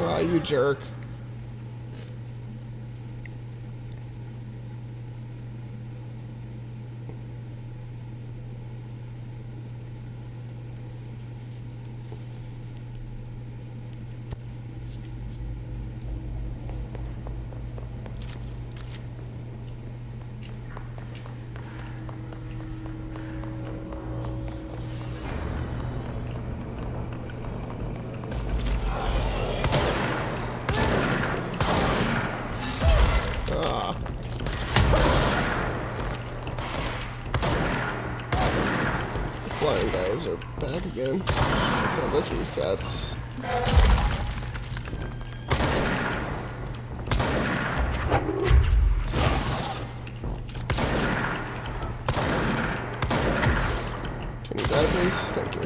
Ah, you jerk. Flying guys are back again. So this resets. Can you die, please? Thank you.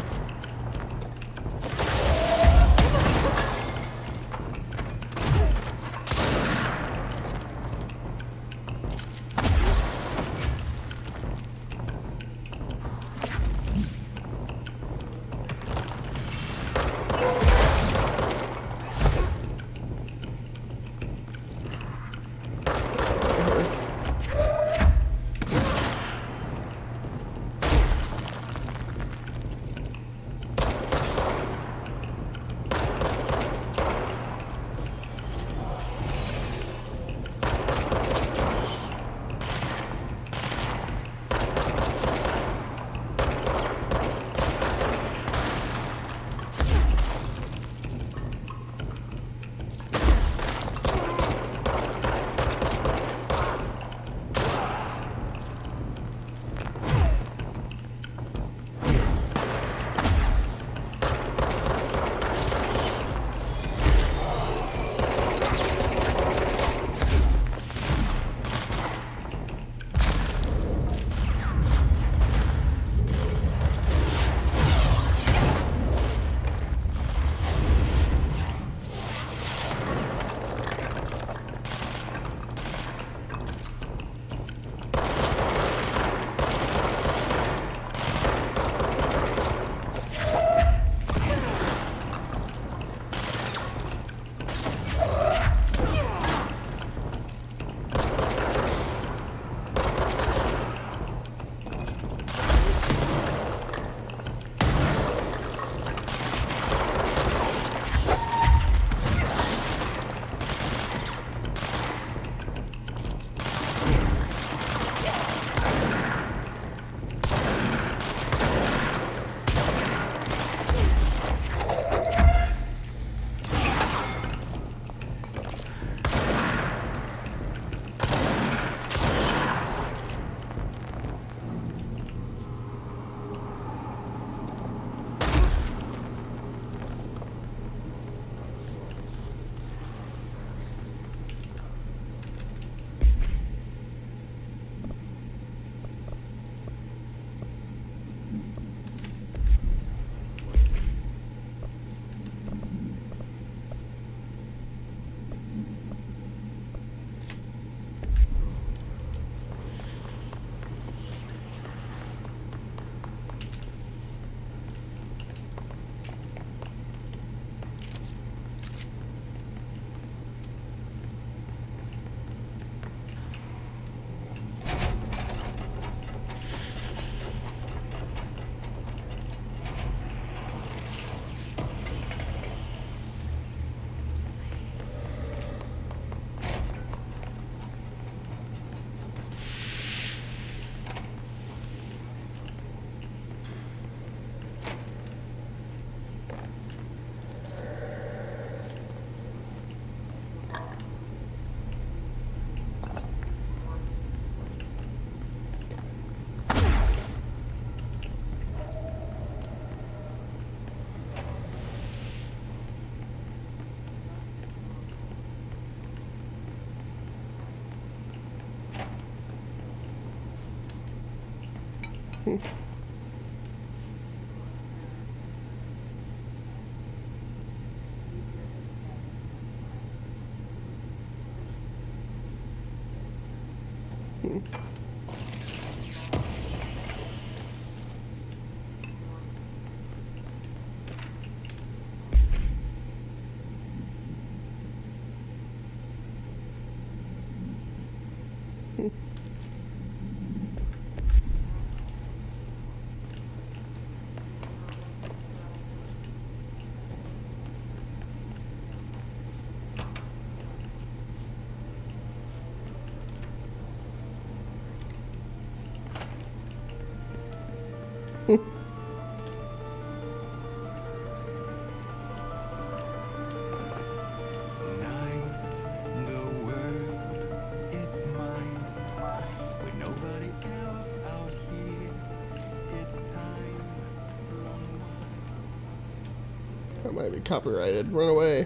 That might be copyrighted. Run away.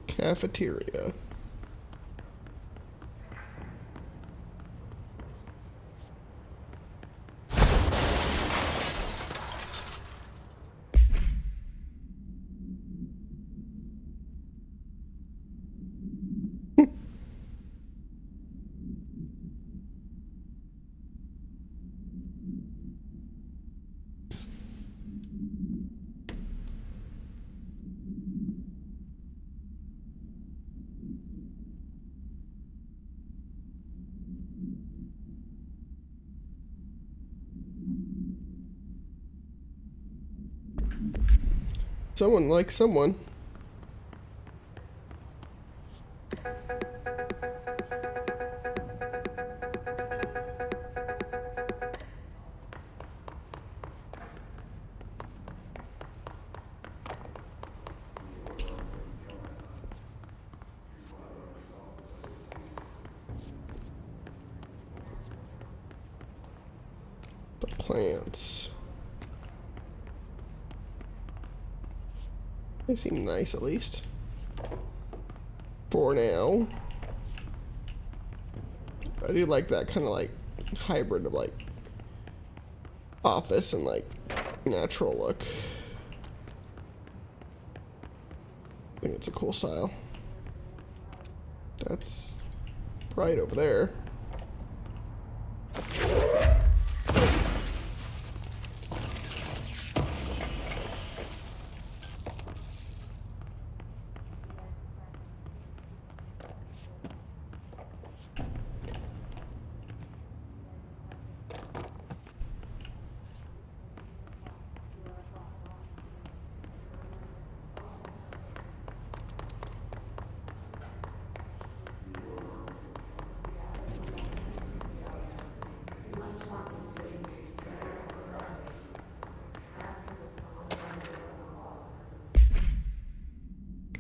Cafeteria. Someone likes someone. The plants. They seem nice, at least. For now. I do like that kind of like hybrid of like office and like natural look. I think it's a cool style. That's right over there.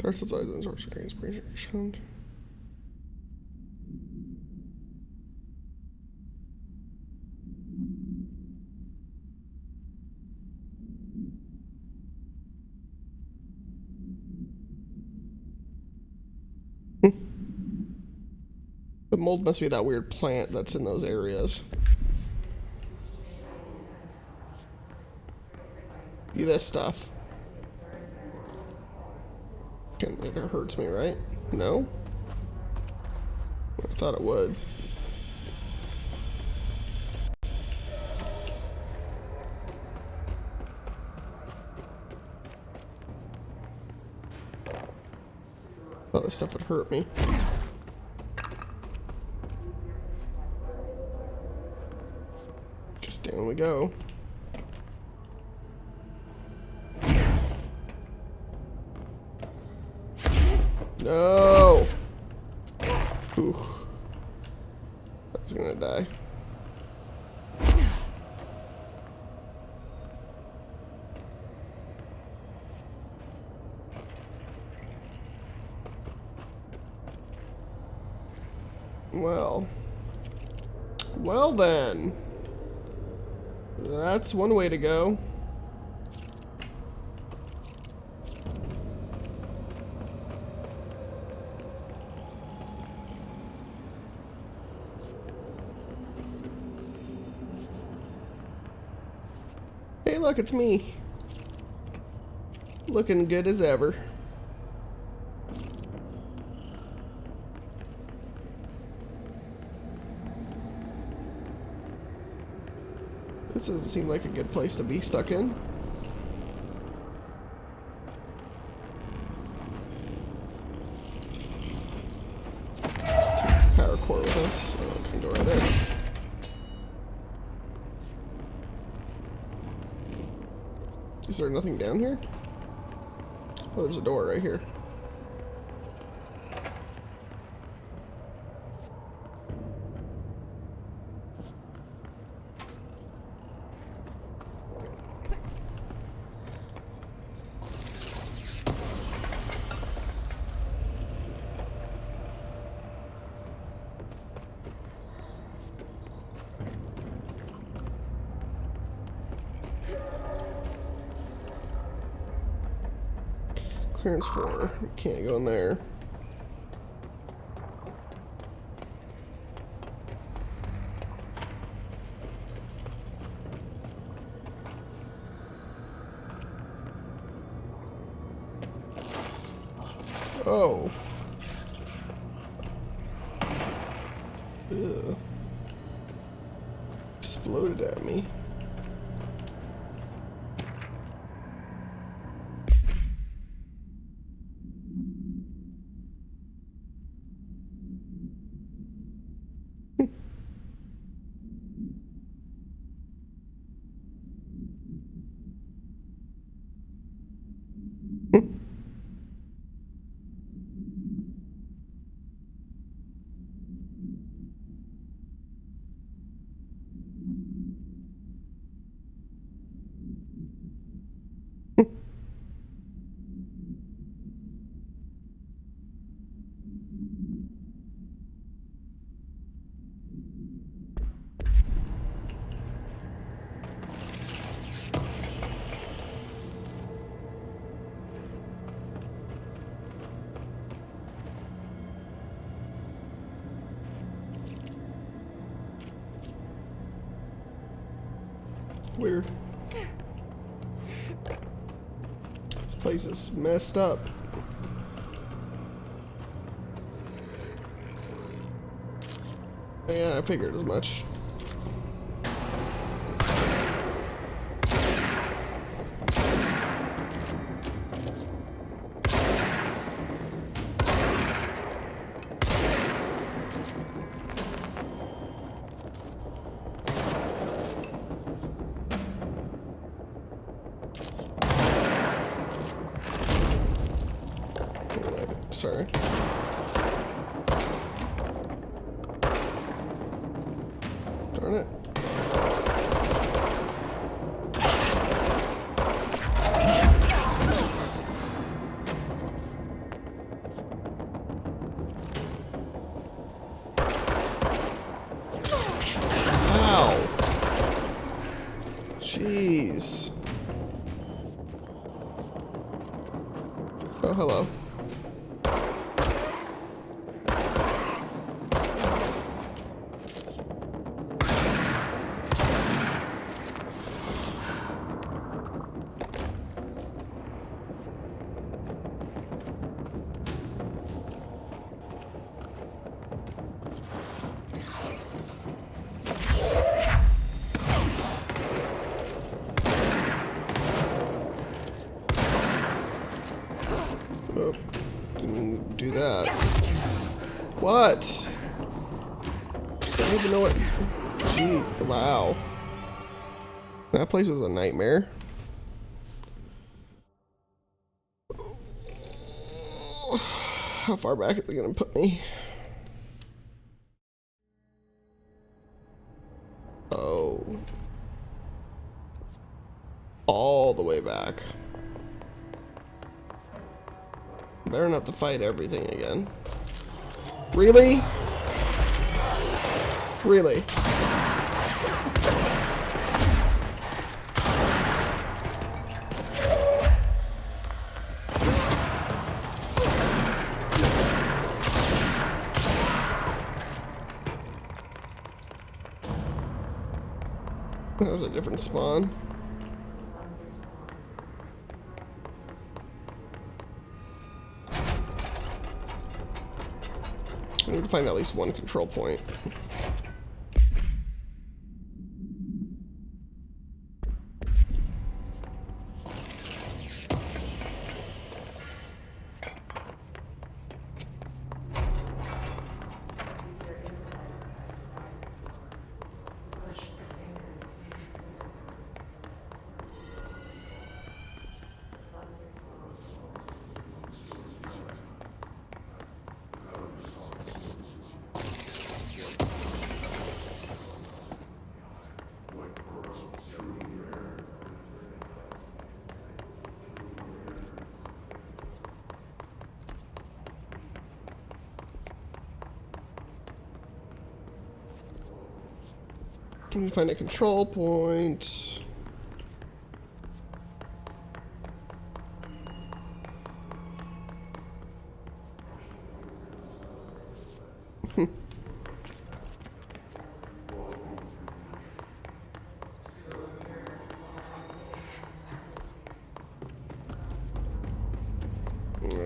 Parcel size and source of inspiration. The mold must be that weird plant that's in those areas. Do this stuff. It hurts me, right? No? I thought it would. Thought this stuff would hurt me. Just down we go. No! Ooh. I was gonna die. Well. Well then. That's one way to go. Hey, look, it's me. Looking good as ever. This doesn't seem like a good place to be stuck in. Let's take this power core with us. Oh, it can go right in. Is there nothing down here? Oh, there's a door right here. Clearance 4. Can't go in there. Oh. Ugh. Exploded at me. Weird. This place is messed up. Yeah, I figured as much. Sorry. Darn it. Ow. Jeez. Oh, hello. Oh, didn't do that. What? I don't even know what. Gee, wow. That place was a nightmare. How far back are they gonna put me? Oh. All the way back. Better not to fight everything again. Really? Really? That was a different spawn. I need to find at least one control point. Can you find a control point?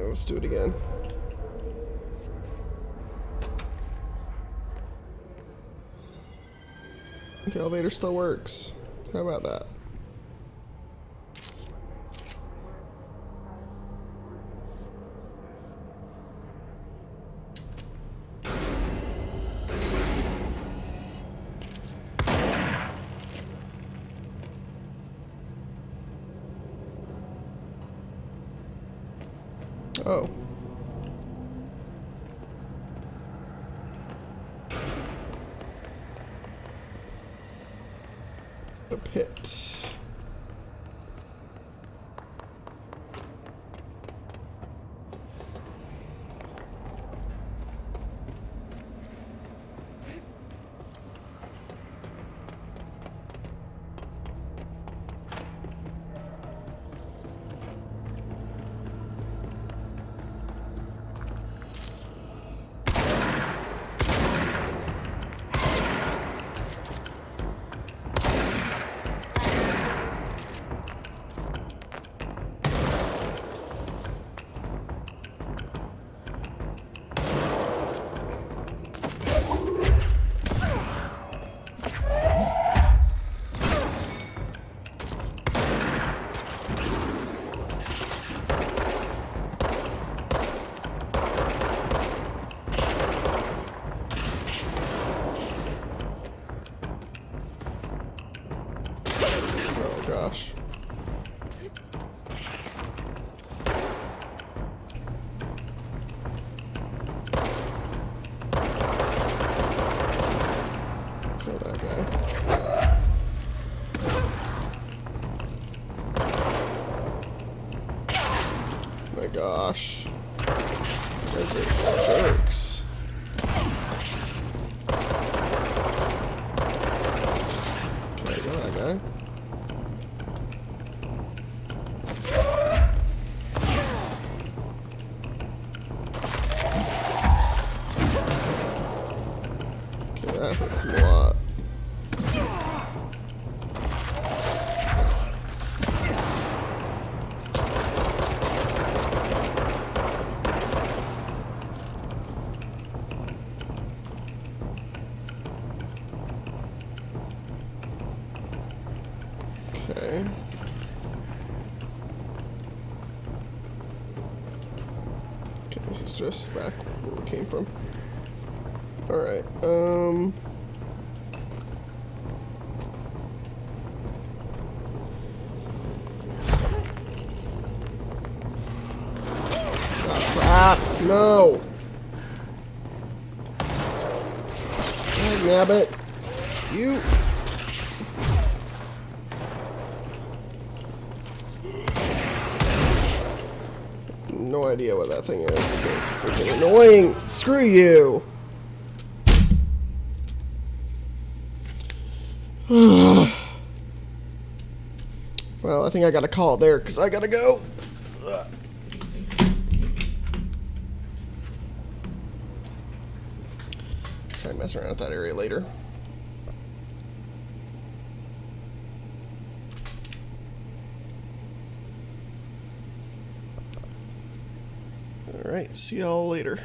Let's do it again. The elevator still works. How about that? Oh. The pit. Gosh. Kill that guy. My gosh. You guys are jerks. Okay, kill that guy. That hurts a lot. Okay. Okay, this is just back where we came from. Alright, crap! No! God, nabbit! You! No idea what that thing is. It's freaking annoying! Screw you! Well, I think I gotta call it there because I gotta go. Try to mess around with that area later. Alright, see y'all later.